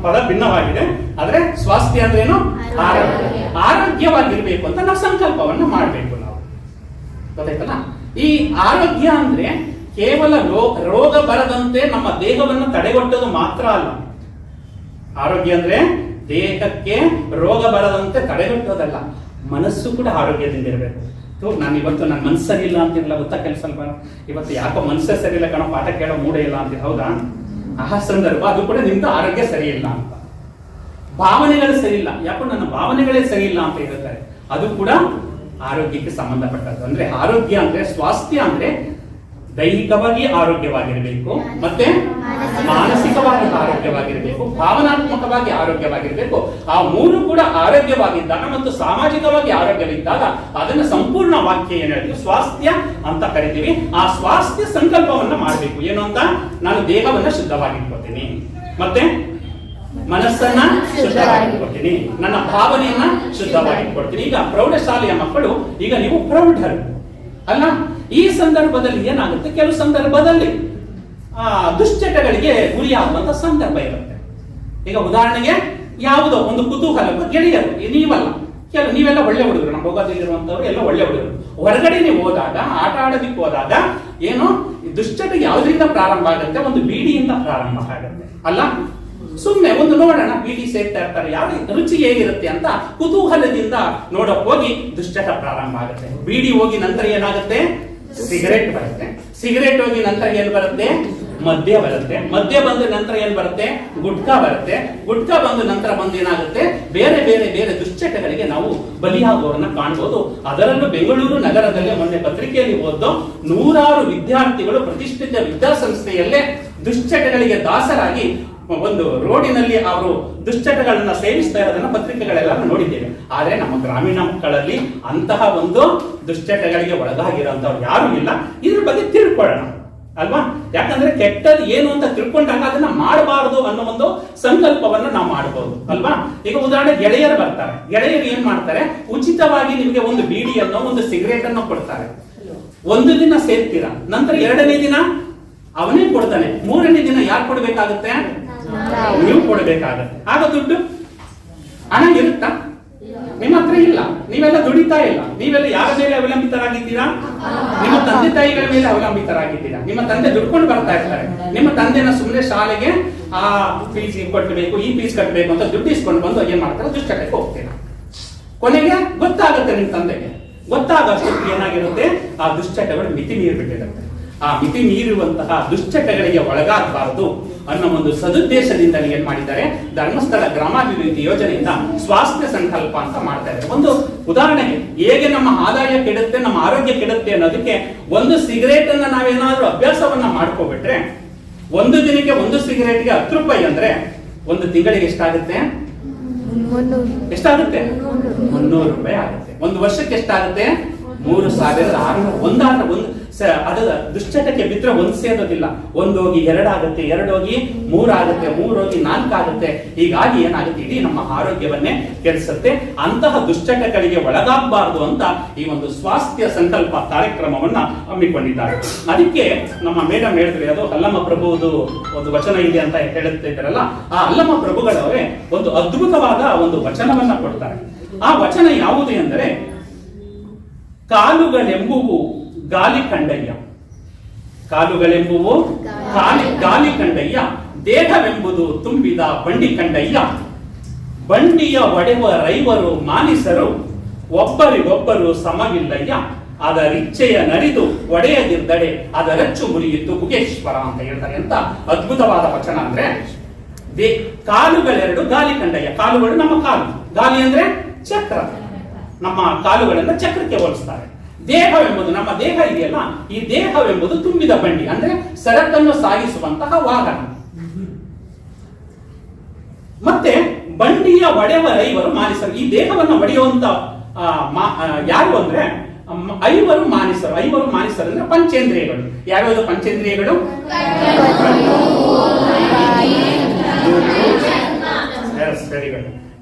ಪದ ಭಿನ್ನವಾಗಿದೆ, ಆದ್ರೆ ಸ್ವಾಸ್ಥ್ಯ ಅಂದ್ರೆ ಏನು? ಆರೋಗ್ಯ. ಆರೋಗ್ಯವಾಗಿರ್ಬೇಕು ಅಂತ ನಾವು ಸಂಕಲ್ಪವನ್ನು ಮಾಡಬೇಕು. ನಾವು ಗೊತ್ತಾಯ್ತಲ್ಲ? ಈ ಆರೋಗ್ಯ ಅಂದ್ರೆ ಕೇವಲ ರೋಗ ಬರದಂತೆ ನಮ್ಮ ದೇಹವನ್ನು ತಡೆಗಟ್ಟೋದು ಮಾತ್ರ ಅಲ್ಲ. ಆರೋಗ್ಯ ಅಂದ್ರೆ ದೇಹಕ್ಕೆ ರೋಗ ಬರದಂತೆ ತಡೆಗಟ್ಟೋದಲ್ಲ, ಮನಸ್ಸು ಕೂಡ ಆರೋಗ್ಯದಿಂದ ಇರಬೇಕು. ನಾನು ಇವತ್ತು ನನ್ನ ಮನಸ್ಸು ಸರಿ ಇಲ್ಲ ಅಂತಿರಲ್ಲ, ಗೊತ್ತಾ? ಕೆಲಸ ಅಲ್ವಾ? ಇವತ್ತು ಯಾಕೋ ಮನಸ್ಸೇ ಸರಿ ಇಲ್ಲ ಕಣೋ, ಪಾಠ ಕೇಳೋ ಮೂಡೇ ಇಲ್ಲ ಅಂತ, ಹೌದಾ? ಆ ಸಂದರ್ಭ ಅದು ಕೂಡ ನಿಮ್ದು ಆರೋಗ್ಯ ಸರಿ ಇಲ್ಲ ಅಂತ. ಭಾವನೆಗಳು ಸರಿ ಇಲ್ಲ, ಯಾಕೋ ನನ್ನ ಭಾವನೆಗಳೇ ಸರಿ ಇಲ್ಲ ಅಂತ ಹೇಳ್ತಾರೆ, ಅದು ಕೂಡ ಆರೋಗ್ಯಕ್ಕೆ ಸಂಬಂಧಪಟ್ಟದ್ದು. ಅಂದ್ರೆ ಆರೋಗ್ಯ ಅಂದ್ರೆ ಸ್ವಾಸ್ಥ್ಯ ಅಂದ್ರೆ ದೈಹಿಕವಾಗಿ ಆರೋಗ್ಯವಾಗಿರಬೇಕು, ಮತ್ತೆ ಮಾನಸಿಕವಾಗಿ ಆರೋಗ್ಯವಾಗಿರಬೇಕು, ಭಾವನಾತ್ಮಕವಾಗಿ ಆರೋಗ್ಯವಾಗಿರಬೇಕು. ಆ ಮೂರು ಕೂಡ ಆರೋಗ್ಯವಾಗಿದ್ದಾಗ ಮತ್ತು ಸಾಮಾಜಿಕವಾಗಿ ಆರೋಗ್ಯವಿದ್ದಾಗ ಅದನ್ನ ಸಂಪೂರ್ಣ ವಾಕ್ಯ ಏನ್ ಹೇಳ್ತೀವಿ, ಸ್ವಾಸ್ಥ್ಯ ಅಂತ ಕರಿತೀವಿ. ಆ ಸ್ವಾಸ್ಥ್ಯ ಸಂಕಲ್ಪವನ್ನ ಮಾಡಬೇಕು. ಏನು ಅಂತ, ನಾನು ದೇಹವನ್ನ ಶುದ್ಧವಾಗಿಟ್ಕೊತೀನಿ, ಮತ್ತೆ ಮನಸ್ಸನ್ನ ಶುದ್ಧವಾಗಿಟ್ಕೊಳ್ತೀನಿ, ನನ್ನ ಭಾವನೆಯನ್ನ ಶುದ್ಧವಾಗಿಟ್ಕೊಳ್ತೀನಿ. ಈಗ ಪ್ರೌಢಶಾಲೆಯ ಮಕ್ಕಳು, ಈಗ ನೀವು ಪ್ರೌಢರು ಅಲ್ಲ, ಈ ಸಂದರ್ಭದಲ್ಲಿ ಏನಾಗುತ್ತೆ, ಕೆಲವು ಸಂದರ್ಭದಲ್ಲಿ ದುಶ್ಚಟಗಳಿಗೆ ಗುರಿಯಾಗುವಂತ ಸಂದರ್ಭ ಇರುತ್ತೆ. ಈಗ ಉದಾಹರಣೆಗೆ ಯಾವುದೋ ಒಂದು ಕುತೂಹಲ, ಗೆಳೆಯರು, ನೀವೆಲ್ಲ ಒಳ್ಳೆ ಹುಡುಗರು, ನಮ್ಮ ಹೋಗೋದಿರುವಂತವ್ರು ಎಲ್ಲ ಒಳ್ಳೆ ಹುಡುಗರು. ಹೊರಗಡೆ ನೀವು ಹೋದಾಗ, ಆಟ ಆಡೋದಿಕ್ಕೆ ಹೋದಾಗ ಏನು ದುಶ್ಚಟ ಯಾವುದರಿಂದ ಪ್ರಾರಂಭ ಆಗುತ್ತೆ, ಒಂದು ಬೀಡಿಯಿಂದ ಪ್ರಾರಂಭ ಆಗುತ್ತೆ ಅಲ್ಲ. ಸುಮ್ಮನೆ ಒಂದು ನೋಡೋಣ, ಬೀಡಿ ಸೇರ್ತಾ ಇರ್ತಾರೆ, ಯಾವ ರುಚಿ ಹೇಗಿರುತ್ತೆ ಅಂತ ಕುತೂಹಲದಿಂದ ನೋಡಕ್ ಹೋಗಿ ದುಶ್ಚಟ ಪ್ರಾರಂಭ ಆಗುತ್ತೆ. ಬೀಡಿ ಹೋಗಿ ನಂತರ ಏನಾಗುತ್ತೆ, ಸಿಗರೇಟ್ ಬರುತ್ತೆ. ಸಿಗರೇಟ್ ಹೋಗಿ ನಂತರ ಏನ್ ಬರುತ್ತೆ, ಮದ್ಯ ಬರುತ್ತೆ. ಮದ್ಯ ಬಂದ ನಂತರ ಏನ್ ಬರುತ್ತೆ, ಗುಟ್ಕಾ ಬರುತ್ತೆ. ಗುಟ್ಕಾ ಬಂದ ನಂತರ ಬಂದು ಏನಾಗುತ್ತೆ, ಬೇರೆ ಬೇರೆ ಬೇರೆ ದುಶ್ಚಟಗಳಿಗೆ ನಾವು ಬಲಿಯಾಗುವವರನ್ನ ಕಾಣಬಹುದು. ಅದರಲ್ಲೂ ಬೆಂಗಳೂರು ನಗರದಲ್ಲೇ ಮೊನ್ನೆ ಪತ್ರಿಕೆಯಲ್ಲಿ ಓದೋ 100 ವಿದ್ಯಾರ್ಥಿಗಳು ಪ್ರತಿಷ್ಠಿತ ವಿದ್ಯಾಸಂಸ್ಥೆಯಲ್ಲೇ ದುಶ್ಚಟಗಳಿಗೆ ದಾಸರಾಗಿ ಒಂದು ರೋಡಿನಲ್ಲಿ ಅವರು ದುಶ್ಚಟಗಳನ್ನ ಸೇವಿಸ್ತಾ ಇರೋದನ್ನ ಪತ್ರಿಕೆಗಳೆಲ್ಲ ನೋಡಿದ್ದೇವೆ. ಆದ್ರೆ ನಮ್ಮ ಗ್ರಾಮೀಣ ಮಕ್ಕಳಲ್ಲಿ ಅಂತಹ ಒಂದು ದುಶ್ಚಟಗಳಿಗೆ ಒಳಗಾಗಿರೋಂಥವ್ರು ಯಾರು ಇಲ್ಲ. ಇದ್ರ ಬಗ್ಗೆ ತಿಳ್ಕೊಳ್ಳೋಣ ಅಲ್ವಾ. ಯಾಕಂದ್ರೆ ಕೆಟ್ಟದ್ದು ಏನು ಅಂತ ತಿಳ್ಕೊಂಡಾಗ ಅದನ್ನ ಮಾಡಬಾರದು ಅನ್ನೋ ಒಂದು ಸಂಕಲ್ಪವನ್ನ ನಾವು ಮಾಡಬಹುದು ಅಲ್ವಾ. ಈಗ ಉದಾಹರಣೆ, ಗೆಳೆಯರು ಬರ್ತಾರೆ, ಗೆಳೆಯರು ಏನ್ ಮಾಡ್ತಾರೆ, ಉಚಿತವಾಗಿ ನಿಮಗೆ ಒಂದು ಬೀಡಿಯನ್ನು ಒಂದು ಸಿಗರೇಟ್ ಅನ್ನು ಕೊಡ್ತಾರೆ. ಒಂದು ದಿನ ಸೇರ್ತೀರಾ, ನಂತರ 2ನೇ ದಿನ ಅವನೇ ಕೊಡ್ತಾನೆ, 3ನೇ ದಿನ ಯಾರು ಕೊಡ್ಬೇಕಾಗುತ್ತೆ, ನೀವು ಕೊಡಬೇಕಾಗತ್ತೆ. ಆಗ ದುಡ್ಡು ಹಣ ಇರುತ್ತಾ, ನಿಮ್ಮ ಹತ್ರ ಇಲ್ಲ, ನೀವೆಲ್ಲ ದುಡಿತಾ ಇಲ್ಲ. ನೀವೆಲ್ಲ ಯಾರ ಮೇಲೆ ಅವಲಂಬಿತರಾಗಿದ್ದೀರಾ, ನಿಮ್ಮ ತಂದೆ ತಾಯಿಗಳ ಮೇಲೆ ಅವಲಂಬಿತರಾಗಿದ್ದೀರಾ. ನಿಮ್ಮ ತಂದೆ ದುಡ್ಕೊಂಡು ಬರ್ತಾ ಇರ್ತಾರೆ, ನಿಮ್ಮ ತಂದೆನ ಸುಮ್ಮನೆ ಶಾಲೆಗೆ ಆ ಫೀಸ್ ಕಟ್ಟಬೇಕು, ಈ ಫೀಸ್ ಕಟ್ಟಬೇಕು ಅಂತ ದುಡ್ಡು ಇಸ್ಕೊಂಡು ಬಂದು ಏನ್ ಮಾಡ್ತಾರೆ, ದುಶ್ಚಟಕ್ಕೆ ಹೋಗ್ತೀರಾ. ಕೊನೆಗೆ ಗೊತ್ತಾಗುತ್ತೆ, ನಿಮ್ಮ ತಂದೆಗೆ ಗೊತ್ತಾಗಷ್ಟು ಏನಾಗಿರುತ್ತೆ, ಆ ದುಶ್ಚಟಗಳು ಮಿತಿ ಮೀರಿಬಿಟ್ಟಿರುತ್ತೆ. ಆ ಮಿತಿ ಮೀರುವಂತಹ ದುಶ್ಚಟಗಳಿಗೆ ಒಳಗಾಗಬಾರದು ಅನ್ನೋ ಒಂದು ಸದುದ್ದೇಶದಿಂದ ಏನ್ ಮಾಡಿದ್ದಾರೆ, ಧರ್ಮಸ್ಥಳ ಗ್ರಾಮಾಭಿವೃದ್ಧಿ ಯೋಜನೆಯಿಂದ ಸ್ವಾಸ್ಥ್ಯ ಸಂಕಲ್ಪ ಅಂತ ಮಾಡ್ತಾ ಇದ್ದಾರೆ. ಒಂದು ಉದಾಹರಣೆಗೆ, ಹೇಗೆ ನಮ್ಮ ಆದಾಯ ಕೆಡುತ್ತೆ, ನಮ್ಮ ಆರೋಗ್ಯ ಕೆಡುತ್ತೆ ಅನ್ನೋದಕ್ಕೆ, ಒಂದು ಸಿಗರೇಟ್ ಅನ್ನ ನಾವೇನಾದ್ರೂ ಅಭ್ಯಾಸವನ್ನ ಮಾಡ್ಕೋಬಿಟ್ರೆ, ಒಂದು ದಿನಕ್ಕೆ ಒಂದು ಸಿಗರೇಟ್ಗೆ 10 ರೂಪಾಯಿ ಅಂದ್ರೆ ಒಂದು ತಿಂಗಳಿಗೆ ಎಷ್ಟಾಗುತ್ತೆ, ಎಷ್ಟಾಗುತ್ತೆ, 300 ರೂಪಾಯಿ ಆಗುತ್ತೆ. ಒಂದು ವರ್ಷಕ್ಕೆ ಎಷ್ಟಾಗುತ್ತೆ, 3600. ಅದು ದುಶ್ಚಟಕ್ಕೆ ಬಿದ್ರೆ ಒಂದು ಸೇರೋದಿಲ್ಲ, ಒಂದೋಗಿ 2 ಆಗುತ್ತೆ, 2 ಹೋಗಿ 3 ಆಗುತ್ತೆ, 3 ಹೋಗಿ 4 ಆಗುತ್ತೆ. ಹೀಗಾಗಿ ಏನಾಗುತ್ತೆ, ಇಡೀ ನಮ್ಮ ಆರೋಗ್ಯವನ್ನೇ ಕೆಡಿಸುತ್ತೆ. ಅಂತಹ ದುಶ್ಚಟಗಳಿಗೆ ಒಳಗಾಗಬಾರದು ಅಂತ ಈ ಒಂದು ಸ್ವಾಸ್ಥ್ಯ ಸಂಕಲ್ಪ ಕಾರ್ಯಕ್ರಮವನ್ನ ಹಮ್ಮಿಕೊಂಡಿದ್ದಾರೆ. ಅದಕ್ಕೆ ನಮ್ಮ ಮೇಡಮ್ ಹೇಳಿದ್ರೆ, ಅದು ಅಲ್ಲಮ್ಮ ಪ್ರಭುವುದು ಒಂದು ವಚನ ಇದೆ ಅಂತ ಹೇಳುತ್ತಿದ್ದಾರಲ್ಲ, ಆ ಅಲ್ಲಮ್ಮ ಪ್ರಭುಗಳವರೇ ಒಂದು ಅದ್ಭುತವಾದ ಒಂದು ವಚನವನ್ನ ಕೊಡ್ತಾರೆ. ಆ ವಚನ ಯಾವುದು ಎಂದರೆ, ಕಾಲುಗಳೆಂಬುವು ಗಾಲಿ ಕಂಡಯ್ಯ, ಕಾಲುಗಳೆಂಬುವು ಗಾಲಿ ಕಂಡಯ್ಯ, ದೇಹವೆಂಬುದು ತುಂಬಿದ ಬಂಡಿ ಕಂಡಯ್ಯ, ಬಂಡಿಯ ಒಡೆವ ರೈವರು ಮಾನಿಸರು, ಒಬ್ಬರಿಗೊಬ್ಬರು ಸಮವಿಲ್ಲಯ್ಯ, ಅದರಿಚ್ಛೆಯ ನರಿದು ಒಡೆಯದಿರ್ದಡೆ ಅದರಚ್ಚು ಮುರಿಯಿತು ಗುಗೇಶ್ವರ ಅಂತ ಹೇಳ್ತಾರೆ. ಅಂತ ಅದ್ಭುತವಾದ ವಚನ ಅಂದ್ರೆ, ಕಾಲುಗಳೆರಡು ಗಾಲಿ ಕಂಡಯ್ಯ. ಕಾಲುಗಳು ನಮ್ಮ ಕಾಲು, ಗಾಲಿ ಅಂದ್ರೆ ಚಕ್ರ, ನಮ್ಮ ಕಾಲುಗಳನ್ನ ಚಕ್ರಕ್ಕೆ ಹೋಲಿಸ್ತಾರೆ. ದೇಹವೆಂಬುದು, ನಮ್ಮ ದೇಹ ಇದೆಯಲ್ಲ, ಈ ದೇಹವೆಂಬುದು ತುಂಬಿದ ಬಂಡಿ ಅಂದ್ರೆ ಸರಕನ್ನು ಸಾಗಿಸುವಂತಹ ವಾಹನ. ಮತ್ತೆ ಬಂಡಿಯ ಒಡೆವ ರೈವರು ಮಾನಿಸರು, ಈ ದೇಹವನ್ನು ಒಡೆಯುವಂತ ಯಾರು ಅಂದ್ರೆ 5 ಮಾನಿಸರು. 5 ಮಾನಿಸರು ಅಂದ್ರೆ ಪಂಚೇಂದ್ರಿಯಗಳು. ಯಾವ್ಯಾವುದು ಪಂಚೇಂದ್ರಿಯಗಳು?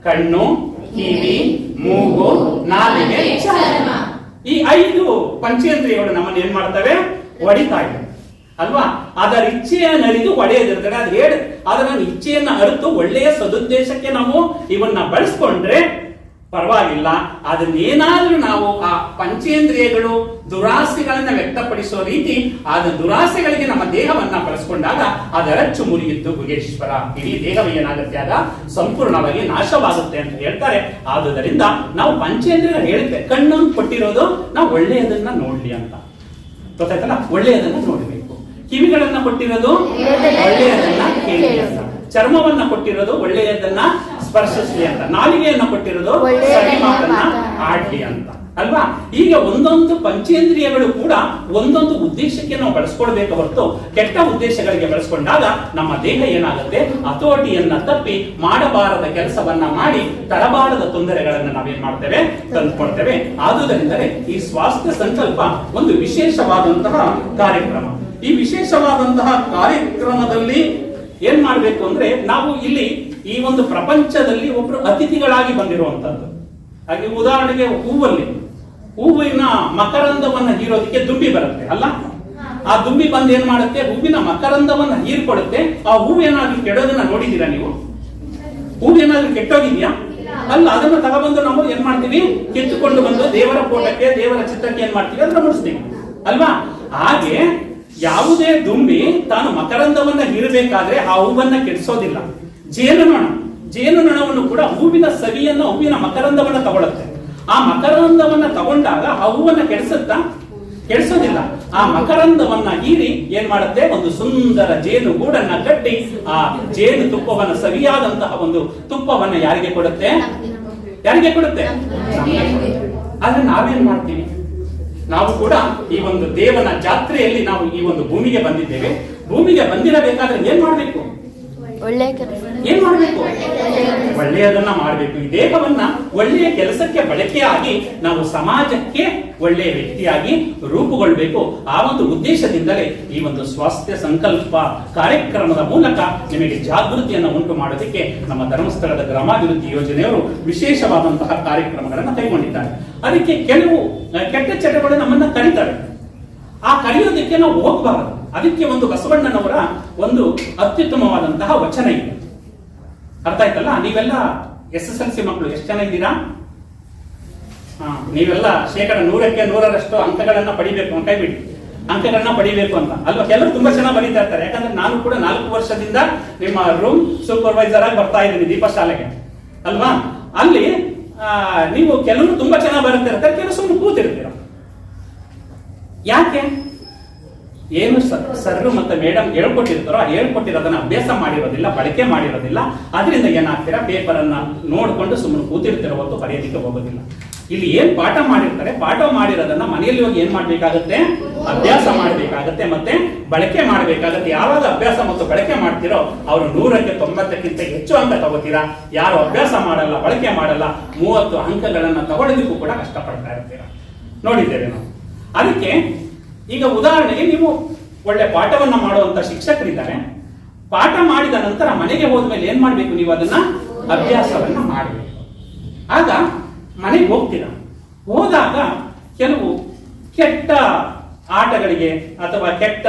ಕಣ್ಣು, ಕಿವಿ, ಮೂಗು, ನಾಲಿಗೆ, ಚರ್ಮ. ಈ 5 ಪಂಚೇಂದ್ರಿಯಗಳು ನಮ್ಮನ್ನು ಏನ್ ಮಾಡ್ತವೆ, ಒಡಿತಾ ಇದೆ ಅಲ್ವಾ. ಅದರ ಇಚ್ಛೆಯ ನರಿದು ಒಡೆಯದಿರ್ತಾರೆ. ಅದು ಅದರ ಇಚ್ಛೆಯನ್ನ ಅರಿತು ಒಳ್ಳೆಯ ಸದುದ್ದೇಶಕ್ಕೆ ನಾವು ಇವನ್ನ ಬಳಸ್ಕೊಂಡ್ರೆ ಪರವಾಗಿಲ್ಲ. ಅದನ್ನೇನಾದ್ರೂ ನಾವು ಆ ಪಂಚೇಂದ್ರಿಯಗಳು ದುರಾಸೆಗಳನ್ನ ವ್ಯಕ್ತಪಡಿಸೋ ರೀತಿ ಆ ದುರಾಸೆಗಳಿಗೆ ನಮ್ಮ ದೇಹವನ್ನ ಬಳಸ್ಕೊಂಡಾಗ ಅದರಚ್ಚು ಮುರಿಯಿತು ಗುಗೇಶ್ವರ, ಇಡೀ ದೇಹವೇ ಏನಾಗುತ್ತೆ, ಆಗ ಸಂಪೂರ್ಣವಾಗಿ ನಾಶವಾಗುತ್ತೆ ಅಂತ ಹೇಳ್ತಾರೆ. ಆದುದರಿಂದ ನಾವು ಪಂಚೇಂದ್ರಿಯ ಹೇಳುತ್ತೆ, ಕಣ್ಣು ಕೊಟ್ಟಿರೋದು ನಾವು ಒಳ್ಳೆಯದನ್ನ ನೋಡ್ಲಿ ಅಂತ, ಗೊತ್ತಾಯ್ತಲ್ಲ, ಒಳ್ಳೆಯದನ್ನ ನೋಡ್ಬೇಕು. ಕಿವಿಗಳನ್ನ ಕೊಟ್ಟಿರೋದು ಒಳ್ಳೆಯದನ್ನ ಕೇಳಿ ಅಂತ, ಚರ್ಮವನ್ನ ಕೊಟ್ಟಿರೋದು ಒಳ್ಳೆಯದನ್ನ ಸ್ಪರ್ಶಿಸ್ಲಿ ಅಂತ, ನಾಲಿಗೆಯನ್ನ ಕೊಟ್ಟಿರೋದು ಸರಿ ಮಾತನ್ನ ಆಡ್ಲಿ ಅಂತ ಅಲ್ವಾ? ಈಗ ಒಂದೊಂದು ಪಂಚೇಂದ್ರಿಯಗಳು ಕೂಡ ಒಂದೊಂದು ಉದ್ದೇಶಕ್ಕೆ ನಾವು ಬಳಸ್ಕೊಳ್ಬೇಕು ಹೊರತು ಕೆಟ್ಟ ಉದ್ದೇಶಗಳಿಗೆ ಬಳಸ್ಕೊಂಡಾಗ ನಮ್ಮ ದೇಹ ಏನಾಗುತ್ತೆ, ಹತೋಟಿಯನ್ನ ತಪ್ಪಿ ಮಾಡಬಾರದ ಕೆಲಸವನ್ನ ಮಾಡಿ ತರಬಾರದ ತೊಂದರೆಗಳನ್ನು ನಾವೇನ್ ಮಾಡ್ತೇವೆ, ತಂದುಕೊಳ್ತೇವೆ. ಆದುದರಿಂದಲೇ ಈ ಸ್ವಾಸ್ಥ್ಯ ಸಂಕಲ್ಪ ಒಂದು ವಿಶೇಷವಾದಂತಹ ಕಾರ್ಯಕ್ರಮ. ಈ ವಿಶೇಷವಾದಂತಹ ಕಾರ್ಯಕ್ರಮದಲ್ಲಿ ಏನ್ ಮಾಡ್ಬೇಕು ಅಂದ್ರೆ, ನಾವು ಇಲ್ಲಿ ಈ ಒಂದು ಪ್ರಪಂಚದಲ್ಲಿ ಒಬ್ರು ಅತಿಥಿಗಳಾಗಿ ಬಂದಿರುವಂತದ್ದು. ಹಾಗೆ ಉದಾಹರಣೆಗೆ ಹೂವಿನ ಮಕರಂದವನ್ನ ಹೀರೋದಕ್ಕೆ ದುಂಬಿ ಬರುತ್ತೆ ಅಲ್ಲ? ಆ ದುಂಬಿ ಬಂದು ಏನ್ ಮಾಡುತ್ತೆ, ಹೂವಿನ ಮಕರಂದವನ್ನ ಹೀರ್ಕೊಡುತ್ತೆ. ಆ ಹೂವೇನಾದ್ರೂ ಕೆಡೋದನ್ನ ನೋಡಿದೀರಾ ನೀವು? ಹೂವೇನಾದ್ರೂ ಕೆಟ್ಟೋಗಿದ್ಯಾ? ಅಲ್ಲ, ಅದನ್ನ ತಗೊಬಂದು ನಾವು ಏನ್ ಮಾಡ್ತೀವಿ, ಕಿತ್ತುಕೊಂಡು ಬಂದು ದೇವರ ಫೋಟೋಕ್ಕೆ, ದೇವರ ಚಿತ್ರಕ್ಕೆ ಏನ್ ಮಾಡ್ತೀವಿ, ಅದನ್ನ ಮುಡಿಸ್ತೀವಿ ಅಲ್ವಾ? ಹಾಗೆ ಯಾವುದೇ ದುಂಬಿ ತಾನು ಮಕರಂದವನ್ನ ಹೀರಬೇಕಾದ್ರೆ ಆ ಹೂವನ್ನ ಕೆಡಿಸೋದಿಲ್ಲ. ಜೇನುನೊಣವನ್ನು ಕೂಡ ಹೂವಿನ ಸವಿಯನ್ನ, ಹೂವಿನ ಮಕರಂದವನ್ನ ತಗೊಳುತ್ತೆ. ಆ ಮಕರಂದವನ್ನ ತಗೊಂಡಾಗ ಆ ಹೂವನ್ನ ಕೆಡಿಸೋದಿಲ್ಲ. ಆ ಮಕರಂದವನ್ನ ಹೀರಿ ಏನ್ ಮಾಡುತ್ತೆ, ಒಂದು ಸುಂದರ ಜೇನು ಗೂಡನ್ನ ಕಟ್ಟಿ ಆ ಜೇನು ತುಪ್ಪವನ್ನ, ಸವಿಯಾದಂತಹ ಒಂದು ತುಪ್ಪವನ್ನ ಯಾರಿಗೆ ಕೊಡುತ್ತೆ? ಆದ್ರೆ ನಾವೇನ್ ಮಾಡ್ತೀವಿ? ನಾವು ಕೂಡ ಈ ಒಂದು ದೇವನ ಜಾತ್ರೆಯಲ್ಲಿ ನಾವು ಈ ಒಂದು ಭೂಮಿಗೆ ಬಂದಿದ್ದೇವೆ. ಭೂಮಿಗೆ ಬಂದಿರಬೇಕಾದ್ರೆ ಏನ್ ಮಾಡ್ಬೇಕು? ಏನ್ ಮಾಡ್ಬೇಕು? ಒಳ್ಳೆಯದನ್ನ ಮಾಡಬೇಕು. ಈ ದೇಹವನ್ನ ಒಳ್ಳೆಯ ಕೆಲಸಕ್ಕೆ ಬಳಕೆಯಾಗಿ ನಾವು ಸಮಾಜಕ್ಕೆ ಒಳ್ಳೆಯ ವ್ಯಕ್ತಿಯಾಗಿ ರೂಪುಗೊಳ್ಬೇಕು. ಆ ಒಂದು ಉದ್ದೇಶದಿಂದಲೇ ಈ ಒಂದು ಸ್ವಾಸ್ಥ್ಯ ಸಂಕಲ್ಪ ಕಾರ್ಯಕ್ರಮದ ಮೂಲಕ ನಿಮಗೆ ಜಾಗೃತಿಯನ್ನು ಉಂಟು ಮಾಡೋದಕ್ಕೆ ನಮ್ಮ ಧರ್ಮಸ್ಥಳದ ಗ್ರಾಮಾಭಿವೃದ್ಧಿ ಯೋಜನೆಯವರು ವಿಶೇಷವಾದಂತಹ ಕಾರ್ಯಕ್ರಮಗಳನ್ನು ಕೈಗೊಂಡಿದ್ದಾರೆ. ಅದಕ್ಕೆ ಕೆಲವು ಕೆಟ್ಟ ಚಟಗಳು ನಮ್ಮನ್ನ ಕರೀತಾರೆ. ಆ ಕರೆಯೋದಕ್ಕೆ ನಾವು ಹೋಗಬಾರದು. ಅದಕ್ಕೆ ಒಂದು ಬಸವಣ್ಣನವರ ಒಂದು ಅತ್ಯುತ್ತಮವಾದಂತಹ ವಚನ ಇದೆ. ಅರ್ಥ ಆಯ್ತಲ್ಲ? ನೀವೆಲ್ಲ SSLC ಮಕ್ಕಳು ಎಷ್ಟು ಜನ ಇದ್ದೀರಾ? ನೀವೆಲ್ಲ 100% ಅಂಕಗಳನ್ನ ಪಡಿಬೇಕು, ಕೈ ಬಿಡಿ, ಅಂಕಗಳನ್ನ ಪಡಿಬೇಕು ಅಂತ ಅಲ್ವಾ? ಕೆಲವರು ತುಂಬಾ ಚೆನ್ನಾಗಿ ಬರೀತಾ ಇರ್ತಾರೆ. ಯಾಕಂದ್ರೆ ನಾನು ಕೂಡ 4 ವರ್ಷದಿಂದ ನಿಮ್ಮ ರೂಮ್ ಸೂಪರ್ವೈಸರ್ ಆಗಿ ಬರ್ತಾ ಇದ್ದೀನಿ ದೀಪ ಶಾಲೆಗೆ ಅಲ್ವಾ? ಅಲ್ಲಿ ನೀವು ಕೆಲವರು ತುಂಬಾ ಚೆನ್ನಾಗಿ ಬರೀತಾ ಇರ್ತಾರೆ, ಕೆಲವು ಸುಮ್ಮನೆ ಕೂತಿರ್ತೀರ. ಯಾಕೆ? ಏನು ಸರ್ ಮತ್ತೆ ಮೇಡಮ್ ಹೇಳ್ಕೊಟ್ಟಿರ್ತಾರೋ ಹೇಳ್ಕೊಟ್ಟಿರೋದನ್ನ ಅಭ್ಯಾಸ ಮಾಡಿರೋದಿಲ್ಲ, ಬಳಕೆ ಮಾಡಿರೋದಿಲ್ಲ. ಅದರಿಂದ ಏನಾಗ್ತೀರಾ, ಪೇಪರ್ ಅನ್ನ ನೋಡ್ಕೊಂಡು ಸುಮ್ಮನೆ ಕೂತಿರ್ತಿರೋ ಹೊತ್ತು ಬರೆಯೋದಿಕ್ಕೆ ಹೋಗೋದಿಲ್ಲ. ಇಲ್ಲಿ ಏನ್ ಪಾಠ ಮಾಡಿರ್ತಾರೆ, ಪಾಠ ಮಾಡಿರೋದನ್ನ ಮನೆಯಲ್ಲಿ ಹೋಗಿ ಏನ್ ಮಾಡ್ಬೇಕಾಗತ್ತೆ, ಅಭ್ಯಾಸ ಮಾಡ್ಬೇಕಾಗತ್ತೆ, ಮತ್ತೆ ಬಳಕೆ ಮಾಡ್ಬೇಕಾಗತ್ತೆ. ಯಾವಾಗ ಅಭ್ಯಾಸ ಮತ್ತು ಬಳಕೆ ಮಾಡ್ತಿರೋ ಅವರು 100ಕ್ಕೆ 90ಕ್ಕಿಂತ ಹೆಚ್ಚು ಅಂಕ ತಗೋತೀರಾ. ಯಾರು ಅಭ್ಯಾಸ ಮಾಡಲ್ಲ, ಬಳಕೆ ಮಾಡಲ್ಲ, 30 ಅಂಕಗಳನ್ನ ತಗೊಳ್ಳೋದಕ್ಕೂ ಕೂಡ ಕಷ್ಟಪಡ್ತಾ ಇರ್ತೀರಾ. ನೋಡಿದ್ದೇವೆ ನಾವು. ಅದಕ್ಕೆ ಈಗ ಉದಾಹರಣೆಗೆ ನೀವು ಒಳ್ಳೆ ಪಾಠವನ್ನ ಮಾಡುವಂತ ಶಿಕ್ಷಕರಿದ್ದಾರೆ. ಪಾಠ ಮಾಡಿದ ನಂತರ ಮನೆಗೆ ಹೋದ್ಮೇಲೆ ಏನ್ ಮಾಡ್ಬೇಕು, ನೀವು ಅದನ್ನ ಅಭ್ಯಾಸವನ್ನ ಮಾಡಬೇಕು. ಆಗ ಮನೆಗೆ ಹೋಗ್ತೀರಾ, ಹೋದಾಗ ಕೆಲವು ಕೆಟ್ಟ ಆಟಗಳಿಗೆ ಅಥವಾ ಕೆಟ್ಟ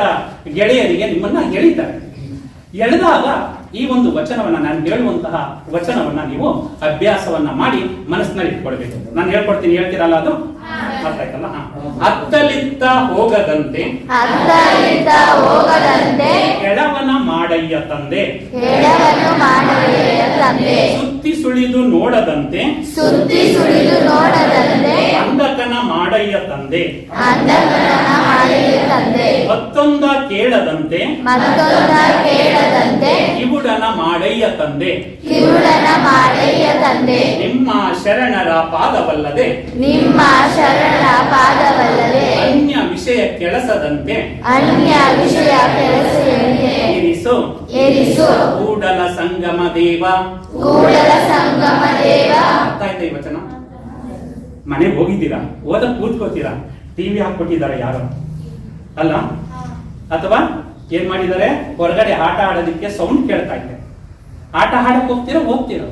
ಗೆಳೆಯರಿಗೆ ನಿಮ್ಮನ್ನ ಎಳಿತಾರೆ. ಎಳೆದಾಗ ಈ ಒಂದು ವಚನವನ್ನ, ನಾನು ಹೇಳುವಂತಹ ವಚನವನ್ನ ನೀವು ಅಭ್ಯಾಸವನ್ನ ಮಾಡಿ ಮನಸ್ಸಿನಲ್ಲಿ ಇಟ್ಕೊಳ್ಬೇಕು. ನಾನು ಹೇಳ್ಕೊಡ್ತೀನಿ, ಹೇಳ್ತೀರಲ್ಲ? ಅದು ಅರ್ಥ ಆಯ್ತಲ್ಲ? ಅತ್ತಲಿತ್ತ ಹೋಗದಂತೆ ಕೆಳವನ ಮಾಡಯ್ಯ ತಂದೆ, ಸುತ್ತಿ ಸುಳಿದು ನೋಡದಂತೆ ಅಂಧಕನ ಮಾಡಯ್ಯ ತಂದೆ, ಮತ್ತೊಂದ ಕೇಳದಂತೆ ಕಿವುಡನ ಮಾಡಯ್ಯ ತಂದೆ, ನಿಮ್ಮ ಶರಣರ ಪಾದವಲ್ಲದೆ ಅನ್ಯ ವಿಷಯ ಕೆಲಸದಂತೆ ಇರಿಸು ಕೂಡಲ ಸಂಗಮ ದೇವ. ಅರ್ಥ ಆಯ್ತಾ ಈ ವಚನ? ಮನೆಗೆ ಹೋಗಿದ್ದೀರಾ, ಓದಕ್ ಕೂತ್ಕೋತೀರಾ, ಟಿವಿ ಹಾಕ್ಕೊಟ್ಟಿದ್ದಾರೆ ಯಾರು ಅಲ್ಲ, ಅಥವಾ ಏನ್ ಮಾಡಿದ್ದಾರೆ, ಹೊರಗಡೆ ಆಟ ಆಡೋದಕ್ಕೆ ಸೌಂಡ್ ಕೇಳ್ತಾ ಇದೆ, ಆಟ ಆಡಕ್ ಹೋಗ್ತೀರಾ, ಓದ್ತೀರಾ?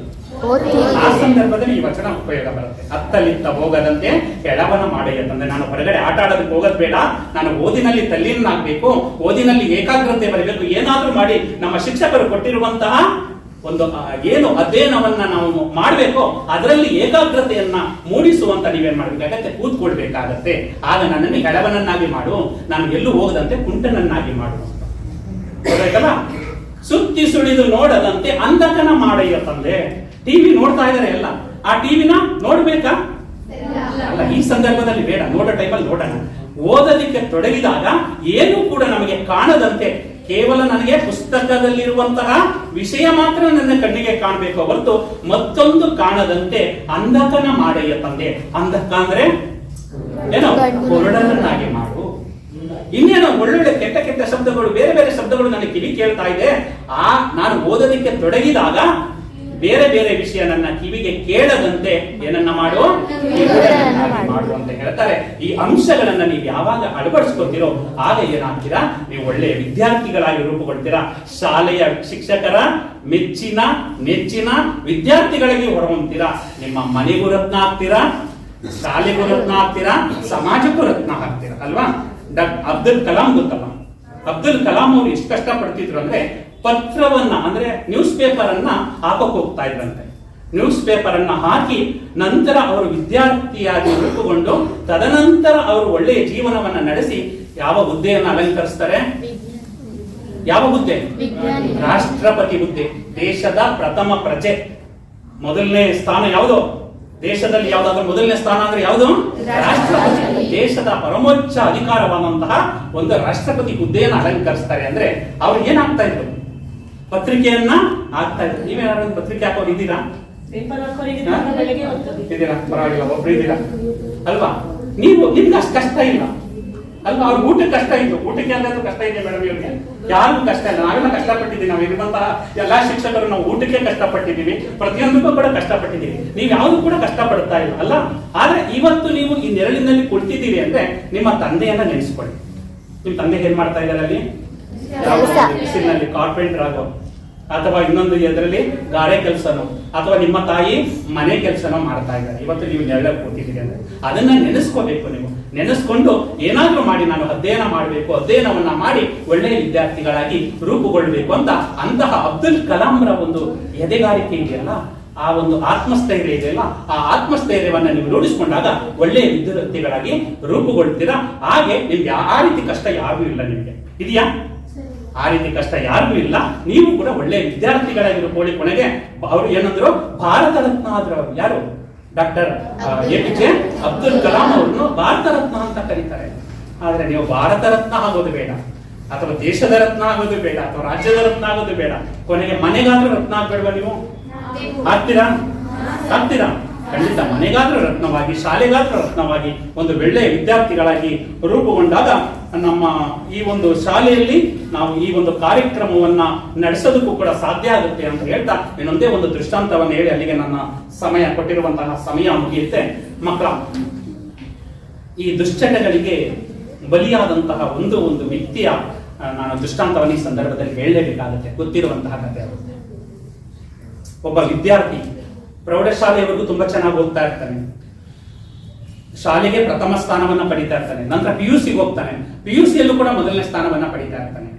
ಆ ಸಂದರ್ಭದಲ್ಲಿ ಈ ವಚನ ಉಪಯೋಗ ಬರುತ್ತೆ. ಅತ್ತಲಿತ್ತ ಹೋಗದಂತೆ ಕೆಳವನ ಮಾಡಯ್ಯ ತಂದೆ. ನಾನು ಹೊರಗಡೆ ಆಟ ಆಡೋದಕ್ಕೆ ಹೋಗೋದ್ ಬೇಡ, ನಾನು ಓದಿನಲ್ಲಿ ತಲ್ಲೀನಾಗ್ಬೇಕು, ಓದಿನಲ್ಲಿ ಏಕಾಗ್ರತೆ ಬರಬೇಕು. ಏನಾದ್ರೂ ಮಾಡಿ ನಮ್ಮ ಶಿಕ್ಷಕರು ಕೊಟ್ಟಿರುವಂತಹ ಒಂದು ಏನು ಅಧ್ಯಯನವನ್ನ ನಾವು ಮಾಡಬೇಕು, ಅದರಲ್ಲಿ ಏಕಾಗ್ರತೆಯನ್ನ ಮೂಡಿಸುವಂತ ನೀವೇನ್ ಮಾಡ್ಬೇಕಾಗತ್ತೆ, ಕೂತ್ಕೊಳ್ಬೇಕಾಗತ್ತೆ. ಆಗ ನನ್ನನ್ನು ಎಳವನನ್ನಾಗಿ ಮಾಡು, ನಾನು ಎಲ್ಲೂ ಹೋಗದಂತೆ ಕುಂಟನನ್ನಾಗಿ ಮಾಡು. ಗೊತ್ತಾಯ್ತಲ್ಲ? ಸುತ್ತಿ ಸುಳಿದು ನೋಡದಂತೆ ಅಂಧಕನ ಮಾಡಯ್ಯ ತಂದೆ. ಟಿವಿ ನೋಡ್ತಾ ಇದಾರೆ ಎಲ್ಲ, ಆ ಟಿವಿನ ನೋಡ್ಬೇಕಾ? ಅಲ್ಲ, ಈ ಸಂದರ್ಭದಲ್ಲಿ ಬೇಡ, ನೋಡೋ ಟೈಮಲ್ಲಿ ನೋಡೋಣ. ಓದೋದಕ್ಕೆ ತೊಡಗಿದಾಗ ಏನು ಕೂಡ ನಮಗೆ ಕಾಣದಂತೆ, ಕೇವಲ ನನಗೆ ಪುಸ್ತಕದಲ್ಲಿರುವಂತಹ ವಿಷಯ ಮಾತ್ರ ನನ್ನ ಕಣ್ಣಿಗೆ ಕಾಣಬೇಕು ಹೊರತು ಮತ್ತೊಂದು ಕಾಣದಂತೆ ಅಂಧಕನ ಮಾಡಯ್ಯ ತಂದೆ. ಅಂಧಕ ಅಂದ್ರೆ ಏನೋ ಕುರುಡನನ್ನಾಗಿ ಮಾಡು. ಇನ್ನೇನೋ ಒಳ್ಳೊಳ್ಳೆ ಕೆಟ್ಟ ಕೆಟ್ಟ ಶಬ್ದಗಳು, ಬೇರೆ ಬೇರೆ ಶಬ್ದಗಳು ನನಗೆ ಕಿವಿ ಕೇಳ್ತಾ ಇದೆ. ನಾನು ಓದೋದಕ್ಕೆ ತೊಡಗಿದಾಗ ಬೇರೆ ಬೇರೆ ವಿಷಯ ನನ್ನ ಕಿವಿಗೆ ಕೇಳದಂತೆ ಏನನ್ನ ಮಾಡು, ಮಾಡು ಅಂತ ಹೇಳ್ತಾರೆ. ಈ ಅಂಶಗಳನ್ನ ನೀವು ಯಾವಾಗ ಅಳವಡಿಸ್ಕೊತೀರೋ ಆಗ ಏನಾಗ್ತೀರಾ, ನೀವು ಒಳ್ಳೆಯ ವಿದ್ಯಾರ್ಥಿಗಳಾಗಿ ರೂಪುಗೊಳ್ತೀರಾ. ಶಾಲೆಯ ಶಿಕ್ಷಕರ ನೆಚ್ಚಿನ ವಿದ್ಯಾರ್ಥಿಗಳಿಗೆ ಹೊರಹೊಮ್ತೀರಾ. ನಿಮ್ಮ ಮನೆಗೂ ರತ್ನ ಆಗ್ತೀರಾ, ಶಾಲೆಗೂ ರತ್ನ ಆಗ್ತೀರಾ, ಸಮಾಜಕ್ಕೂ ರತ್ನ ಆಗ್ತೀರಾ ಅಲ್ವಾ. ಅಬ್ದುಲ್ ಕಲಾಂ ಗೊತ್ತಲ್ಲ, ಅಬ್ದುಲ್ ಕಲಾಂ ಅವರು ಎಷ್ಟು ಕಷ್ಟ ಪಡ್ತಿದ್ರು ಅಂದ್ರೆ ಪತ್ರವನ್ನ ಅಂದ್ರೆ ನ್ಯೂಸ್ ಪೇಪರ್ ಅನ್ನ ಹಾಕಕ್ ಹೋಗ್ತಾ ಇದ್ರಂತೆ. ನ್ಯೂಸ್ ಪೇಪರ್ ಅನ್ನ ಹಾಕಿ ನಂತರ ಅವರು ವಿದ್ಯಾರ್ಥಿಯಾಗಿ ರೂಪುಗೊಂಡು ತದನಂತರ ಅವರು ಒಳ್ಳೆಯ ಜೀವನವನ್ನ ನಡೆಸಿ ಯಾವ ಹುದ್ದೆಯನ್ನು ಅಲಂಕರಿಸ್ತಾರೆ, ಯಾವ ಹುದ್ದೆ? ರಾಷ್ಟ್ರಪತಿ ಹುದ್ದೆ. ದೇಶದ ಪ್ರಥಮ ಪ್ರಜೆ, ಮೊದಲನೇ ಸ್ಥಾನ ಯಾವುದು? ದೇಶದಲ್ಲಿ ಯಾವ್ದಾದ್ರು ಮೊದಲನೇ ಸ್ಥಾನ ಅಂದ್ರೆ ಯಾವುದು? ರಾಷ್ಟ್ರಪತಿ. ದೇಶದ ಪರಮೋಚ್ಚ ಅಧಿಕಾರವಾದಂತಹ ಒಂದು ರಾಷ್ಟ್ರಪತಿ ಹುದ್ದೆಯನ್ನು ಅಲಂಕರಿಸ್ತಾರೆ. ಅಂದ್ರೆ ಅವ್ರು ಏನಾಗ್ತಾ ಇದ್ರು? ಪತ್ರಿಕೆಯನ್ನ ಹಾಕ್ತಾ ಇದ್ರು. ನೀವೇನಾದ್ರು ಪತ್ರಿಕೆ ಹಾಕೋರು ಇದ್ದೀರಾ? ಇದ್ದೀರಾ? ಪರವಾಗಿಲ್ಲ, ಒಬ್ರು ಇದ್ದೀರಾ ಅಲ್ವಾ? ನಿಮ್ಗೆ ಅಷ್ಟು ಕಷ್ಟ ಇಲ್ಲ ಅಲ್ವಾ? ಅವ್ರ ಊಟಕ್ಕೆ ಕಷ್ಟ ಇತ್ತು, ಊಟಕ್ಕೆ ಯಾವ್ದಾದ್ರು ಕಷ್ಟ ಇದೆ ಮೇಡಮ್? ಇವ್ರಿಗೆ ಯಾರಿಗೂ ಕಷ್ಟ ಇಲ್ಲ. ನಾವೆಲ್ಲ ಕಷ್ಟಪಟ್ಟಿದ್ದೀವಿ. ನಾವು ಇರುವಂತಹ ಎಲ್ಲಾ ಶಿಕ್ಷಕರು ನಾವು ಊಟಕ್ಕೆ ಕಷ್ಟಪಟ್ಟಿದ್ದೀವಿ, ಪ್ರತಿಯೊಂದಕ್ಕೂ ಕೂಡ ಕಷ್ಟಪಟ್ಟಿದ್ದೀವಿ. ನೀವು ಯಾವ್ದು ಕೂಡ ಕಷ್ಟಪಡ್ತಾ ಇಲ್ಲ ಅಲ್ಲ. ಆದ್ರೆ ಇವತ್ತು ನೀವು ಈ ನೆರಳಿನಲ್ಲಿ ಕುಳಿತಿದ್ದೀರಿ ಅಂದ್ರೆ ನಿಮ್ಮ ತಂದೆಯನ್ನ ನೆನೆಸ್ಕೊಳ್ಳಿ. ನಿಮ್ ತಂದೆ ಏನ್ ಮಾಡ್ತಾ ಇದ್ದಾರೆ ಅಲ್ಲಿ? ಬಿಸಿಲಿನಲ್ಲಿ ಕಾರ್ಪೆಂಟರ್ ಆಗೋ, ಅಥವಾ ಇನ್ನೊಂದು ಇದರಲ್ಲಿ ಗಾರೆ ಕೆಲಸನೋ, ಅಥವಾ ನಿಮ್ಮ ತಾಯಿ ಮನೆ ಕೆಲಸನೋ ಮಾಡ್ತಾ ಇದ್ದಾರೆ. ಇವತ್ತು ನೀವು ನೆರಳ ಕೂತಿದ್ದೀರಿ ಅಂದ್ರೆ ಅದನ್ನ ನೆನೆಸ್ಕೋಬೇಕು. ನೀವು ನೆನೆಸ್ಕೊಂಡು ಏನಾದ್ರೂ ಮಾಡಿ ನಾನು ಅಧ್ಯಯನ ಮಾಡಬೇಕು, ಅಧ್ಯಯನವನ್ನ ಮಾಡಿ ಒಳ್ಳೆಯ ವಿದ್ಯಾರ್ಥಿಗಳಾಗಿ ರೂಪುಗೊಳ್ಬೇಕು ಅಂತ ಅಂತಹ ಅಬ್ದುಲ್ ಕಲಾಂರ ಒಂದು ಎದೆಗಾರಿಕೆ ಇದೆಯಲ್ಲ, ಆ ಒಂದು ಆತ್ಮಸ್ಥೈರ್ಯ ಇದೆಯಲ್ಲ, ಆ ಆತ್ಮಸ್ಥೈರ್ಯವನ್ನ ನೀವು ರೂಢಿಸಿಕೊಂಡಾಗ ಒಳ್ಳೆಯ ವಿದ್ಯಾರ್ಥಿಗಳಾಗಿ ರೂಪುಗೊಳ್ತೀರಾ. ಹಾಗೆ ನಿಮ್ಗೆ ಆ ರೀತಿ ಕಷ್ಟ ಯಾರಿಗೂ ಇಲ್ಲ. ನಿಮ್ಗೆ ಇದೆಯಾ? ಆ ರೀತಿ ಕಷ್ಟ ಯಾರಿಗೂ ಇಲ್ಲ. ನೀವು ಕೂಡ ಒಳ್ಳೆಯ ವಿದ್ಯಾರ್ಥಿಗಳಾಗಿರೋ ಕೊನೆಗೆ ಅವರು ಏನಂದ್ರು? ಭಾರತ ರತ್ನ ಆದ್ರು. ಯಾರು? ಡಾಕ್ಟರ್ APJ ಅಬ್ದುಲ್ ಕಲಾಂ ಅವ್ರನ್ನು ಭಾರತ ರತ್ನ ಅಂತ ಕರೀತಾರೆ. ಆದ್ರೆ ನೀವು ಭಾರತ ರತ್ನ ಆಗೋದು ಬೇಡ, ಅಥವಾ ದೇಶದ ರತ್ನ ಆಗೋದು ಬೇಡ, ಅಥವಾ ರಾಜ್ಯದ ರತ್ನ ಆಗೋದು ಬೇಡ. ಕೊನೆಗೆ ಮನೆಗಾದ್ರೂ ರತ್ನ ಆಗ್ಬೇಡವಾ? ನೀವು ಆಗ್ತೀರಾ? ಖಂಡಿತ. ಮನೆಗಾದ್ರೂ ರತ್ನವಾಗಿ, ಶಾಲೆಗಾದ್ರೂ ರತ್ನವಾಗಿ, ಒಂದು ಒಳ್ಳೆಯ ವಿದ್ಯಾರ್ಥಿಗಳಾಗಿ ರೂಪುಗೊಂಡಾಗ ನಮ್ಮ ಈ ಒಂದು ಶಾಲೆಯಲ್ಲಿ ನಾವು ಈ ಒಂದು ಕಾರ್ಯಕ್ರಮವನ್ನ ನಡೆಸೋದಕ್ಕೂ ಕೂಡ ಸಾಧ್ಯ ಆಗುತ್ತೆ ಅಂತ ಹೇಳ್ತಾ ಇನ್ನೊಂದೇ ಒಂದು ದೃಷ್ಟಾಂತವನ್ನು ಹೇಳಿ ಅಲ್ಲಿಗೆ ನನ್ನ ಸಮಯ ಕೊಟ್ಟಿರುವಂತಹ ಸಮಯ ಮುಗಿಯುತ್ತೆ. ಮಕ್ಕಳ, ಈ ದುಶ್ಚಟಗಳಿಗೆ ಬಲಿಯಾದಂತಹ ಒಂದು ವ್ಯಕ್ತಿಯ ನಾನು ದೃಷ್ಟಾಂತವನ್ನು ಈ ಸಂದರ್ಭದಲ್ಲಿ ಹೇಳಲೇಬೇಕಾಗುತ್ತೆ. ಗೊತ್ತಿರುವಂತಹ ಕಥೆ ಆಗುತ್ತೆ. ಒಬ್ಬ ವಿದ್ಯಾರ್ಥಿ ಪ್ರೌಢಶಾಲೆಯವರೆಗೂ ತುಂಬಾ ಚೆನ್ನಾಗಿ ಓದ್ತಾ ಇರ್ತಾನೆ. ಶಾಲೆಗೆ ಪ್ರಥಮ ಸ್ಥಾನವನ್ನ ಪಡಿತಾ ಇರ್ತಾನೆ. ನಂತರ PUC ಹೋಗ್ತಾನೆ. PUCಯಲ್ಲೂ ಕೂಡ ಮೊದಲನೇ ಸ್ಥಾನವನ್ನ ಪಡಿತಾ ಇರ್ತಾನೆ.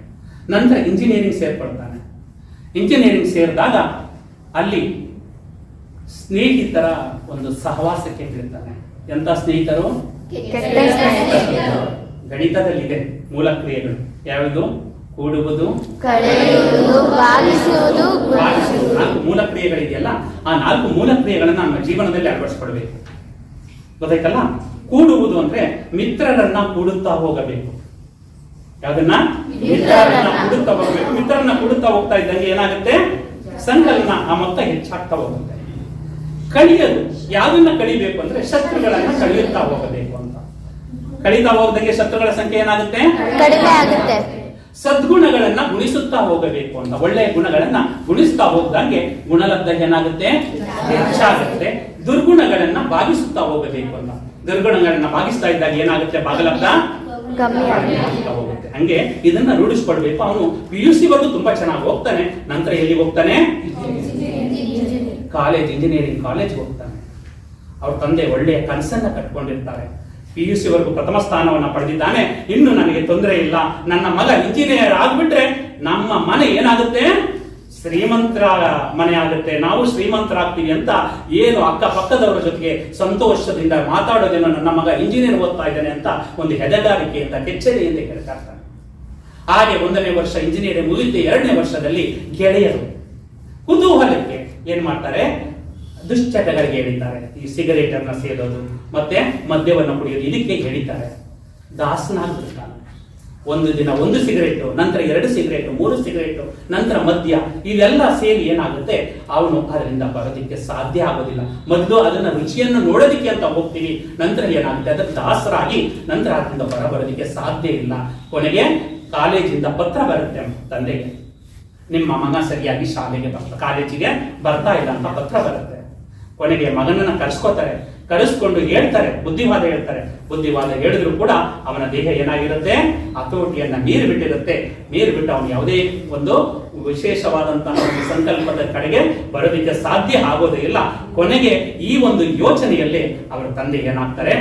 ನಂತರ ಇಂಜಿನಿಯರಿಂಗ್ ಸೇರ್ಕೊಳ್ತಾನೆ. ಇಂಜಿನಿಯರಿಂಗ್ ಸೇರಿದಾಗ ಅಲ್ಲಿ ಸ್ನೇಹಿತರ ಒಂದು ಸಹವಾಸಕ್ಕೆ ಬೀಳ್ತಾನೆ. ಎಂತ ಸ್ನೇಹಿತರು? ಗಣಿತದಲ್ಲಿದೆ ಮೂಲ ಕ್ರಿಯೆಗಳು. ಯಾವುದು? ಕೂಡುವುದು, ನಾಲ್ಕು ಮೂಲ ಕ್ರಿಯೆಗಳಿದೆಯಲ್ಲ, ಆ 4 ಮೂಲ ಕ್ರಿಯೆಗಳನ್ನ ನಮ್ಮ ಜೀವನದಲ್ಲಿ ಅಳವಡಿಸ್ಕೊಳ್ಬೇಕು. ಗೊತ್ತಾಯ್ತಲ್ಲ? ಕೂಡುವುದು ಅಂದ್ರೆ ಮಿತ್ರರನ್ನ ಕೂಡುತ್ತಾ ಹೋಗಬೇಕು. ಯಾವ್ದನ್ನ? ಮಿತ್ರರನ್ನ ಕೂಡುತ್ತಾ ಹೋಗಬೇಕು. ಮಿತ್ರರನ್ನ ಕೂಡುತ್ತಾ ಹೋಗ್ತಾ ಇದ್ದಂಗೆ ಏನಾಗುತ್ತೆ? ಸಂಕಲನ, ಆ ಮೊತ್ತ ಹೆಚ್ಚಾಗ್ತಾ ಹೋಗುತ್ತೆ. ಕಳಿಯೋದು, ಯಾವ್ದನ್ನ ಕಳಿಬೇಕು ಅಂದ್ರೆ ಶತ್ರುಗಳನ್ನ ಕಳಿಯುತ್ತಾ ಹೋಗಬೇಕು ಅಂತ. ಕಳೀತಾ ಹೋಗದಂಗೆ ಶತ್ರುಗಳ ಸಂಖ್ಯೆ ಏನಾಗುತ್ತೆ? ಕಡಿಮೆ ಆಗುತ್ತೆ. ಸದ್ಗುಣಗಳನ್ನ ಗುಣಿಸುತ್ತಾ ಹೋಗಬೇಕು ಅಂತ. ಒಳ್ಳೆಯ ಗುಣಗಳನ್ನ ಗುಣಿಸ್ತಾ ಹೋಗ್ದಂಗೆ ಗುಣಲಬ್ಧ ಏನಾಗುತ್ತೆ? ಹೆಚ್ಚಾಗುತ್ತೆ. ದುರ್ಗುಣಗಳನ್ನ ಭಾಗಿಸುತ್ತಾ ಹೋಗಬೇಕು ಅಂತ. ದುರ್ಗುಣಗಳನ್ನ ಭಾಗಿಸ್ತಾ ಇದ್ದಾಗ ಏನಾಗುತ್ತೆ? ಭಾಗಲಬ್ಧ ಕಮ್ಮಿ ಹೋಗುತ್ತೆ. ಹಂಗೆ ಇದನ್ನ ರೂಢಿಸ್ಕೊಳ್ಬೇಕು. ಅವನು PUC ವರೆಗೂ ತುಂಬಾ ಚೆನ್ನಾಗಿ ಹೋಗ್ತಾನೆ. ನಂತರ ಎಲ್ಲಿಗೆ ಹೋಗ್ತಾನೆ? ಕಾಲೇಜ್, ಇಂಜಿನಿಯರಿಂಗ್ ಕಾಲೇಜ್ ಹೋಗ್ತಾನೆ. ಅವ್ರ ತಂದೆ ಒಳ್ಳೆಯ ಕನಸನ್ನ ಕಟ್ಕೊಂಡಿರ್ತಾರೆ. PUC ವರೆಗೂ ಪ್ರಥಮ ಸ್ಥಾನವನ್ನ ಪಡೆದಿದ್ದಾನೆ. ಇನ್ನು ನನಗೆ ತೊಂದರೆ ಇಲ್ಲ, ನನ್ನ ಮಗ ಇಂಜಿನಿಯರ್ ಆಗ್ಬಿಟ್ರೆ ನಮ್ಮ ಮನೆ ಏನಾಗುತ್ತೆ? ಶ್ರೀಮಂತರ ಮನೆ ಆಗುತ್ತೆ, ನಾವು ಶ್ರೀಮಂತರಾಗ್ತೀವಿ ಅಂತ ಏನು ಅಕ್ಕಪಕ್ಕದವರ ಜೊತೆಗೆ ಸಂತೋಷದಿಂದ ಮಾತಾಡೋದೇನೋ, ನನ್ನ ಮಗ ಇಂಜಿನಿಯರ್ ಓದ್ತಾ ಇದ್ದಾನೆ ಅಂತ ಒಂದು ಹೆದಗಾರಿಕೆಯಿಂದ ಕೆಚ್ಚೆದೆಯಿಂದ ಹೇಳ್ತಾ ಇರ್ತಾನೆ. ಹಾಗೆ 1ನೇ ವರ್ಷ ಇಂಜಿನಿಯರಿಂಗ್ ಮುಗಿಯುತ್ತೆ. 2ನೇ ವರ್ಷದಲ್ಲಿ ಗೆಳೆಯರು ಕುತೂಹಲಕ್ಕೆ ಏನ್ ಮಾಡ್ತಾರೆ? ದುಶ್ಚಟಗಳಿಗೆ ಹೇಳಿದ್ದಾರೆ. ಈ ಸಿಗರೇಟ್ ಅನ್ನ ಸೇದೋದು ಮತ್ತೆ ಮದ್ಯವನ್ನು ಕುಡಿಯೋದು, ಇದಕ್ಕೆ ಹೇಳಿದ್ದಾರೆ. ದಾಸನಾಗ್ಬಿಡ್ತಾನೆ. ಒಂದು ದಿನ 1 ಸಿಗರೇಟು, ನಂತರ 2 ಸಿಗರೇಟು, 3 ಸಿಗರೇಟು, ನಂತರ ಮದ್ಯ, ಇವೆಲ್ಲ ಸೇರಿ ಏನಾಗುತ್ತೆ, ಅವನು ಅದರಿಂದ ಬರೋದಿಕ್ಕೆ ಸಾಧ್ಯ ಆಗೋದಿಲ್ಲ. ಮೊದಲು ಅದನ್ನ ರುಚಿಯನ್ನು ನೋಡೋದಿಕ್ಕೆ ಅಂತ ಹೋಗ್ತೀವಿ, ನಂತರ ಏನಾಗುತ್ತೆ, ಅದಕ್ಕೆ ದಾಸರಾಗಿ ನಂತರ ಅದರಿಂದ ಬರೋದಿಕ್ಕೆ ಸಾಧ್ಯ ಇಲ್ಲ. ಕೊನೆಗೆ ಕಾಲೇಜಿಂದ ಪತ್ರ ಬರುತ್ತೆ ತಂದೆಗೆ, ನಿಮ್ಮ ಮಗ ಸರಿಯಾಗಿ ಶಾಲೆಗೆ ಕಾಲೇಜಿಗೆ ಬರ್ತಾ ಇಲ್ಲ ಅಂತ ಪತ್ರ ಬರುತ್ತೆ. ಕೊನೆಗೆ ಮಗನನ್ನ ಕರೆಸ್ಕೊಂಡು ಹೇಳ್ತಾರೆ, ಬುದ್ಧಿವಾದ ಹೇಳ್ತಾರೆ. ಬುದ್ಧಿವಾದ ಹೇಳಿದ್ರು ಕೂಡ ಅವನ ದೇಹ ಏನಾಗಿರುತ್ತೆ, ಹತೋಟಿಯನ್ನ ಮೀರಿ ಬಿಟ್ಟು ಅವನು ಯಾವುದೇ ಒಂದು ವಿಶೇಷವಾದಂತಹ ಒಂದು ಸಂಕಲ್ಪದ ಕಡೆಗೆ ಬರೋದಿಕ್ಕೆ ಸಾಧ್ಯ ಆಗೋದೇ ಇಲ್ಲ. ಕೊನೆಗೆ ಈ ಒಂದು ಯೋಚನೆಯಲ್ಲಿ ಅವರ ತಂದೆ ಏನಾಗ್ತಾರೆ,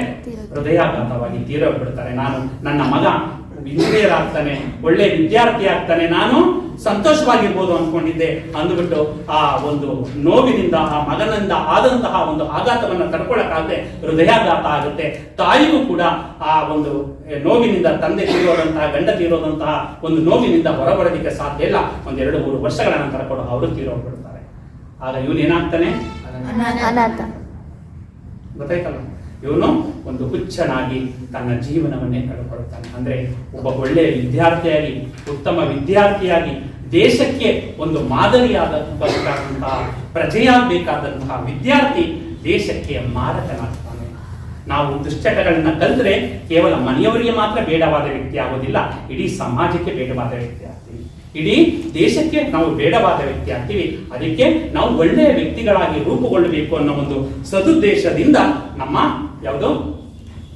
ಹೃದಯಾಘಾತವಾಗಿ ತೀರೋಗ್ಬಿಡ್ತಾರೆ. ನನ್ನ ಮಗ ಇಂಜಿನಿಯರ್ ಆಗ್ತಾನೆ, ಒಳ್ಳೆ ವಿದ್ಯಾರ್ಥಿ ಆಗ್ತಾನೆ, ನಾನು ಸಂತೋಷವಾಗಿರ್ಬೋದು ಅನ್ಕೊಂಡಿದ್ದೆ ಅಂದ್ಬಿಟ್ಟು ಆ ಒಂದು ನೋವಿನಿಂದ, ಆ ಮಗನಿಂದ ಆದಂತಹ ಒಂದು ಆಘಾತವನ್ನ ತಡ್ಕೊಳ್ಳಕ್ಕಾಗದೆ ಹೃದಯಾಘಾತ ಆಗುತ್ತೆ. ತಾಯಿಗೂ ಕೂಡ ಆ ಒಂದು ನೋವಿನಿಂದ, ತಂದೆ ತೀರೋದಂತಹ, ಗಂಡ ತೀರೋದಂತಹ ಒಂದು ನೋವಿನಿಂದ ಹೊರಬರೋದಿಕ್ಕೆ ಸಾಧ್ಯ ಇಲ್ಲ. 1-2-3 ವರ್ಷಗಳ ನಂತರ ಕೂಡ ಅವರು ತೀರೋಗ್ಬಿಡ್ತಾರೆ. ಆಗ ಇವನು ಏನಾಗ್ತಾನೆ, ಅನಾಥ. ಗೊತ್ತಾಯ್ತಲ್ಲ, ಇವನು ಒಂದು ಹುಚ್ಚನಾಗಿ ತನ್ನ ಜೀವನವನ್ನೇ ಕಳೆದುಕೊಳ್ಳುತ್ತಾನೆ. ಅಂದ್ರೆ ಒಬ್ಬ ಒಳ್ಳೆಯ ವಿದ್ಯಾರ್ಥಿಯಾಗಿ, ಉತ್ತಮ ವಿದ್ಯಾರ್ಥಿಯಾಗಿ, ದೇಶಕ್ಕೆ ಒಂದು ಮಾದರಿಯಾದಂತಹ ಪ್ರಜೆಯಾಗಬೇಕಾದಂತಹ ವಿದ್ಯಾರ್ಥಿ ದೇಶಕ್ಕೆ ಮಾರಕನಾಗ್ತಾನೆ. ನಾವು ದುಶ್ಚಟಗಳನ್ನ ಕಲಿತ್ರೆ ಕೇವಲ ಮನೆಯವರಿಗೆ ಮಾತ್ರ ಬೇಡವಾದ ವ್ಯಕ್ತಿ ಆಗೋದಿಲ್ಲ, ಇಡೀ ಸಮಾಜಕ್ಕೆ ಬೇಡವಾದ ವ್ಯಕ್ತಿ ಆಗ್ತೀವಿ, ಇಡೀ ದೇಶಕ್ಕೆ ನಾವು ಬೇಡವಾದ ವ್ಯಕ್ತಿ ಆಗ್ತೀವಿ. ಅದಕ್ಕೆ ನಾವು ಒಳ್ಳೆಯ ವ್ಯಕ್ತಿಗಳಾಗಿ ರೂಪುಗೊಳ್ಳಬೇಕು ಅನ್ನೋ ಒಂದು ಸದುದ್ದೇಶದಿಂದ ನಮ್ಮ ಯಾವುದು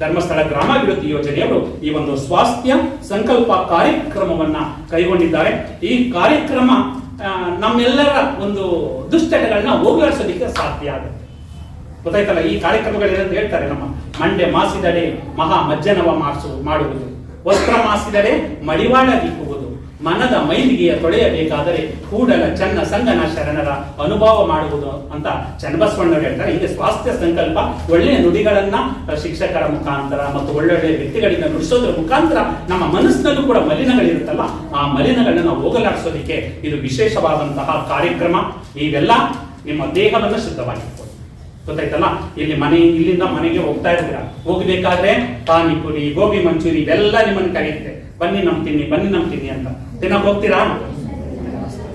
ಧರ್ಮಸ್ಥಳ ಗ್ರಾಮಾಭಿವೃದ್ಧಿ ಯೋಜನೆಯವರು ಈ ಒಂದು ಸ್ವಾಸ್ಥ್ಯ ಸಂಕಲ್ಪ ಕಾರ್ಯಕ್ರಮವನ್ನ ಕೈಗೊಂಡಿದ್ದಾರೆ. ಈ ಕಾರ್ಯಕ್ರಮ ನಮ್ಮೆಲ್ಲರ ಒಂದು ದುಶ್ಚಟಗಳನ್ನ ಹೋಗಲಾಡಿಸೋದಕ್ಕೆ ಸಾಧ್ಯ ಆಗುತ್ತೆ. ಗೊತ್ತಾಯ್ತಲ್ಲ, ಈ ಕಾರ್ಯಕ್ರಮಗಳೇನಂತ ಹೇಳ್ತಾರೆ, ನಮ್ಮ ಮಂಡೆ ಮಾಸಿದಡೆ ಮಹಾ ಮಜ್ಜನವ ಮಾಡುವುದು, ವಸ್ತ್ರ ಮಾಸಿದಡೆ ಮಡಿವಾಳ ದೀಪುವುದು, ಮನದ ಮೈಲಿಗೆಯ ತೊಳೆಯಬೇಕಾದರೆ ಕೂಡಲ ಚನ್ನ ಸಂಗನ ಶರಣರ ಅನುಭವ ಮಾಡುವುದು ಅಂತ ಚನ್ನಬಸವಣ್ಣವರು ಹೇಳ್ತಾರೆ. ಹೀಗೆ ಸ್ವಾಸ್ಥ್ಯ ಸಂಕಲ್ಪ ಒಳ್ಳೆಯ ನುಡಿಗಳನ್ನ ಶಿಕ್ಷಕರ ಮುಖಾಂತರ ಮತ್ತು ಒಳ್ಳೊಳ್ಳೆಯ ವ್ಯಕ್ತಿಗಳಿಂದ ನುಡಿಸೋದ್ರ ಮುಖಾಂತರ ನಮ್ಮ ಮನಸ್ಸಿನಲ್ಲೂ ಕೂಡ ಮಲಿನಗಳಿರುತ್ತಲ್ಲ, ಆ ಮಲಿನಗಳನ್ನ ಹೋಗಲಾಡಿಸೋದಿಕ್ಕೆ ಇದು ವಿಶೇಷವಾದಂತಹ ಕಾರ್ಯಕ್ರಮ. ನೀವೆಲ್ಲ ನಿಮ್ಮ ದೇಹವನ್ನು ಶುದ್ಧವಾಗಿರ್ಬೋದು. ಗೊತ್ತಾಯ್ತಲ್ಲ, ಇಲ್ಲಿಂದ ಮನೆಗೆ ಹೋಗ್ತಾ ಇರ್ತೀರ, ಹೋಗ್ಬೇಕಾದ್ರೆ ಪಾನಿಪುರಿ, ಗೋಬಿ ಮಂಚೂರಿ ಇವೆಲ್ಲ ನಿಮ್ಮನ್ನು ಕರೆಯುತ್ತೆ, ಬನ್ನಿ ನಂಬ್ತೀನಿ ಅಂತ ತಿನ್ನಕ್ ಹೋಗ್ತೀರಾ?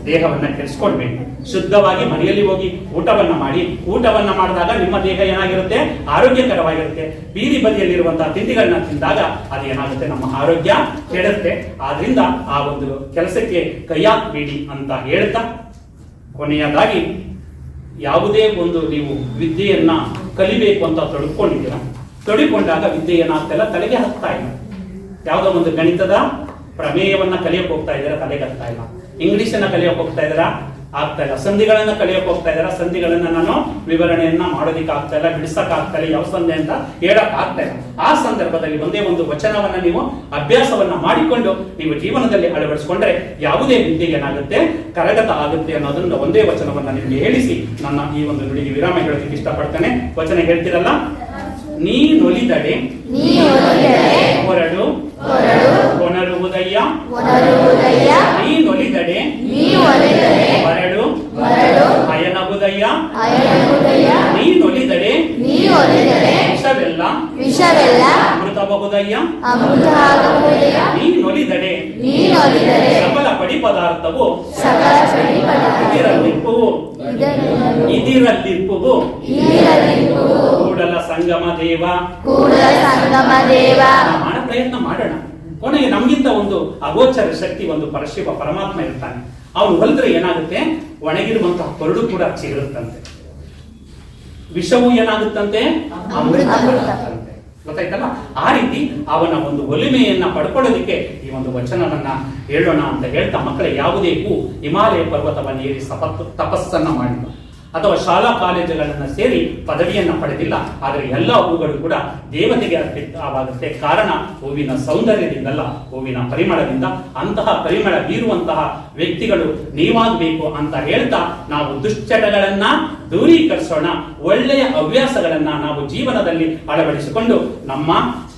ದೇಹವನ್ನ ಕೆಡಿಸ್ಕೊಳ್ಬೇಕು. ಶುದ್ಧವಾಗಿ ಮನೆಯಲ್ಲಿ ಹೋಗಿ ಊಟವನ್ನ ಮಾಡಿದಾಗ ನಿಮ್ಮ ದೇಹ ಏನಾಗಿರುತ್ತೆ, ಆರೋಗ್ಯಕರವಾಗಿರುತ್ತೆ. ಬೀದಿ ಬದಿಯಲ್ಲಿರುವಂತಹ ತಿಂಡಿಗಳನ್ನ ತಿಂದಾಗ ಅದೇನಾಗುತ್ತೆ, ನಮ್ಮ ಆರೋಗ್ಯ ಕೆಡುತ್ತೆ. ಆದ್ರಿಂದ ಆ ಒಂದು ಕೆಲಸಕ್ಕೆ ಕೈ ಹಾಕಬೇಡಿ ಅಂತ ಹೇಳ್ತಾ, ಕೊನೆಯದಾಗಿ ಯಾವುದೇ ಒಂದು ನೀವು ವಿದ್ಯೆಯನ್ನ ಕಲಿಬೇಕು ಅಂತ ತೊಡಕೊಂಡಾಗ ವಿದ್ಯೆ ಏನಾಗ್ತಾ ಇಲ್ಲ, ತಲೆಗೆ ಹತ್ತಾ ಇಲ್ಲ. ಯಾವುದೋ ಒಂದು ಗಣಿತದ ಪ್ರಮೇಯವನ್ನ ಕಲಿಯಕ್ಕೆ ಹೋಗ್ತಾ ಇದ್ದೀರಾ, ತಲೆಗೆ ಹತ್ತಾ ಇಲ್ಲ. ಇಂಗ್ಲಿಷನ್ನ ಕಲಿಯಕ್ಕೆ ಹೋಗ್ತಾ ಇದ್ದೀರಾ, ಆಗ್ತಾ ಇಲ್ಲ. ಸಂಧಿಗಳನ್ನ ಕಲಿಯಕ್ಕೆ ಹೋಗ್ತಾ ಇದ್ದೀರಾ, ಸಂಧಿಗಳನ್ನ ನಾನು ವಿವರಣೆಯನ್ನ ಮಾಡೋದಿಕ್ಕೆ ಆಗ್ತಾ ಇಲ್ಲ, ಬಿಡಿಸಕ್ ಆಗ್ತಾ ಇಲ್ಲ, ಯಾವ ಸಂಧಿ ಅಂತ ಹೇಳಕ್ ಆಗ್ತಾ ಇಲ್ಲ. ಆ ಸಂದರ್ಭದಲ್ಲಿ ಒಂದೇ ಒಂದು ವಚನವನ್ನ ನೀವು ಅಭ್ಯಾಸವನ್ನ ಮಾಡಿಕೊಂಡು ನೀವು ಜೀವನದಲ್ಲಿ ಅಳವಡಿಸಿಕೊಂಡ್ರೆ ಯಾವುದೇ ವಿದ್ಯೆ ಏನಾಗುತ್ತೆ, ಕರಗತ ಆಗುತ್ತೆ ಅನ್ನೋದನ್ನ ಒಂದೇ ವಚನವನ್ನ ನಿಮಗೆ ಹೇಳಿಸಿ ನನ್ನ ಈ ಒಂದು ನುಡಿಗೆ ವಿರಾಮ ಹೇಳೋದಕ್ಕೆ ಇಷ್ಟಪಡ್ತೇನೆ. ವಚನ ಹೇಳ್ತಿರಲ್ಲ, ನೀನೊಲಿದಡೆ ಹೊರಡು ಕೊನರುವುದಯ್ಯ, ನೀನೊಲಿದಡೆ ಹೊರಡು ಅಯನಗುದಯ್ಯ, ನೀನೊಲಿದಡೆ ವಿಷವೆಲ್ಲ ಅಮೃತಬಹುದಯ್ಯ, ನೀನೊಲಿದಡೆ ಸಕಲ ಪಡಿ ಪದಾರ್ಥವು ಇದಿರಲ್ಲಿಪ್ಪುವು ಕೂಡಲ ಸಂಗಮ ದೇವ. ಮಾಡೋ ಪ್ರಯತ್ನ ಮಾಡೋಣ. ಕೊನೆಗೆ ನಮ್ಗಿಂತ ಒಂದು ಅಗೋಚರ ಶಕ್ತಿ, ಒಂದು ಪರಶಿವ ಪರಮಾತ್ಮ ಇರ್ತಾನೆ. ಅವನು ಹೊಲಿದ್ರೆ ಏನಾಗುತ್ತೆ, ಒಣಗಿರುವಂತಹ ಕೊರಡು ಕೂಡ ಚಿಗುರುತ್ತಂತೆ, ವಿಷವು ಏನಾಗುತ್ತಂತೆ, ಅಮೃತ ಆಗುತ್ತಂತೆ. ಗೊತ್ತಾಯ್ತಲ್ಲ, ಆ ರೀತಿ ಅವನ ಒಂದು ಒಲಿಮೆಯನ್ನ ಪಡ್ಕೊಳ್ಳೋದಕ್ಕೆ ಈ ಒಂದು ವಚನವನ್ನ ಹೇಳೋಣ ಅಂತ ಹೇಳ್ತಾ, ಮಕ್ಕಳ ಯಾವುದೇ ಹೂ ಹಿಮಾಲಯ ಪರ್ವತವನ್ನು ಏರಿ ತಪಸ್ಸನ್ನ ಮಾಡಿಲ್ಲ, ಅಥವಾ ಶಾಲಾ ಕಾಲೇಜುಗಳನ್ನ ಸೇರಿ ಪದವಿಯನ್ನ ಪಡೆದಿಲ್ಲ. ಆದರೆ ಎಲ್ಲ ಹೂಗಳು ಕೂಡ ದೇವತೆಗೆ ಅರ್ಪಿತವಾಗುತ್ತೆ. ಕಾರಣ ಹೂವಿನ ಸೌಂದರ್ಯದಿಂದಲ್ಲ, ಹೂವಿನ ಪರಿಮಳದಿಂದ. ಅಂತಹ ಪರಿಮಳ ಬೀರುವಂತಹ ವ್ಯಕ್ತಿಗಳು ನೀವಾಗಬೇಕು ಅಂತ ಹೇಳ್ತಾ, ನಾವು ದುಶ್ಚಟಗಳನ್ನ ದೂರೀಕರಿಸೋಣ. ಒಳ್ಳೆಯ ಹವ್ಯಾಸಗಳನ್ನ ನಾವು ಜೀವನದಲ್ಲಿ ಅಳವಡಿಸಿಕೊಂಡು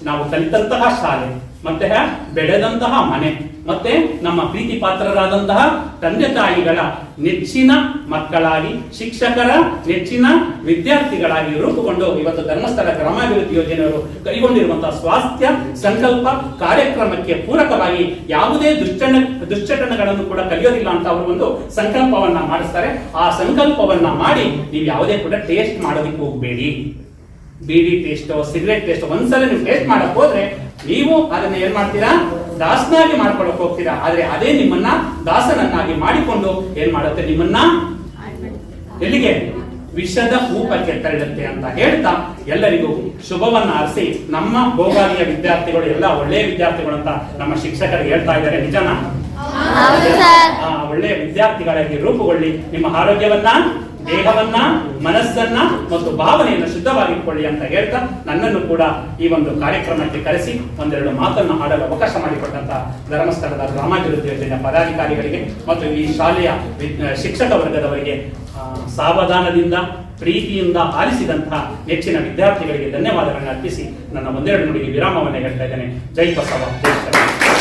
ನಾವು ಕಲಿತಂತಹ ಶಾಲೆ, ಮತ್ತೆ ಬೆಳೆದಂತಹ ಮನೆ, ಮತ್ತೆ ನಮ್ಮ ಪ್ರೀತಿ ಪಾತ್ರರಾದಂತಹ ತಂದೆ ತಾಯಿಗಳ ನೆಚ್ಚಿನ ಮಕ್ಕಳಾಗಿ, ಶಿಕ್ಷಕರ ನೆಚ್ಚಿನ ವಿದ್ಯಾರ್ಥಿಗಳಾಗಿ ರೂಪುಗೊಂಡು ಇವತ್ತು ಧರ್ಮಸ್ಥಳ ಗ್ರಾಮಾಭಿವೃದ್ಧಿ ಯೋಜನೆಯವರು ಕೈಗೊಂಡಿರುವಂತಹ ಸ್ವಾಸ್ಥ್ಯ ಸಂಕಲ್ಪ ಕಾರ್ಯಕ್ರಮಕ್ಕೆ ಪೂರಕವಾಗಿ ಯಾವುದೇ ದುಶ್ಚಟನೆಗಳನ್ನು ಕೂಡ ಕಲಿಯೋದಿಲ್ಲ ಅಂತ ಅವರು ಒಂದು ಸಂಕಲ್ಪವನ್ನ ಮಾಡಿಸ್ತಾರೆ. ಆ ಸಂಕಲ್ಪವನ್ನ ಮಾಡಿ ನೀವು ಯಾವುದೇ ಕೂಡ ಟೇಸ್ಟ್ ಮಾಡೋದಕ್ಕೆ ಹೋಗಬೇಡಿ. ಬೀಡಿ ಟೇಸ್ಟ್, ಸಿಗರೇಟ್ ಟೇಸ್ಟ್ ಒಂದ್ಸಲ ನೀವು ಟೇಸ್ಟ್ ಮಾಡಕ್ ಹೋದ್ರೆ ನೀವು ಅದನ್ನ ಏನ್ ಮಾಡ್ತೀರಾ, ದಾಸನಾಗಿ ಮಾಡ್ಕೊಳಕ್ ಹೋಗ್ತೀರಾ. ಆದ್ರೆ ಅದೇ ನಿಮ್ಮನ್ನ ದಾಸನನ್ನಾಗಿ ಮಾಡಿಕೊಂಡು ಏನ್ ಮಾಡುತ್ತೆ, ನಿಮ್ಮನ್ನ ಎಲ್ಲಿಗೆ, ವಿಷದ ಕೂಪಕ್ಕೆ ತಳ್ಳುತ್ತೆ ಅಂತ ಹೇಳ್ತಾ ಎಲ್ಲರಿಗೂ ಶುಭವನ್ನ ಹಾರಿಸಿ, ನಮ್ಮ ಭೋಗಾಲಿಯ ವಿದ್ಯಾರ್ಥಿಗಳು ಎಲ್ಲ ಒಳ್ಳೆಯ ವಿದ್ಯಾರ್ಥಿಗಳು ಅಂತ ನಮ್ಮ ಶಿಕ್ಷಕರು ಹೇಳ್ತಾ ಇದ್ದಾರೆ. ನಿಜನಾ? ಒಳ್ಳೆಯ ವಿದ್ಯಾರ್ಥಿಗಳಾಗಿ ರೂಪುಗೊಳ್ಳಿ. ನಿಮ್ಮ ಆರೋಗ್ಯವನ್ನ, ದೇಹವನ್ನ, ಮನಸ್ಸನ್ನ ಮತ್ತು ಭಾವನೆಯನ್ನು ಶುದ್ಧವಾಗಿಟ್ಕೊಳ್ಳಿ ಅಂತ ಹೇಳ್ತಾ ನನ್ನನ್ನು ಕೂಡ ಈ ಒಂದು ಕಾರ್ಯಕ್ರಮಕ್ಕೆ ಕರೆಸಿ ಒಂದೆರಡು ಮಾತನ್ನು ಆಡಲು ಅವಕಾಶ ಮಾಡಿಕೊಟ್ಟಂತ ಧರ್ಮಸ್ಥಳದ ಗ್ರಾಮಾಭಿವೃದ್ಧಿ ಯೋಜನೆಯ ಪದಾಧಿಕಾರಿಗಳಿಗೆ ಮತ್ತು ಈ ಶಾಲೆಯ ಶಿಕ್ಷಕ ವರ್ಗದವರಿಗೆ ಸಾವಧಾನದಿಂದ ಪ್ರೀತಿಯಿಂದ ಆಲಿಸಿದಂತಹ ನೆಚ್ಚಿನ ವಿದ್ಯಾರ್ಥಿಗಳಿಗೆ ಧನ್ಯವಾದಗಳನ್ನು ಅರ್ಪಿಸಿ ನನ್ನ ಒಂದೆರಡು ನುಡಿಗೆ ವಿರಾಮವನ್ನು ಹೇಳ್ತಾ ಇದ್ದೇನೆ. ಜೈ ಬಸವ, ಜೈ ಶ್ರೀ.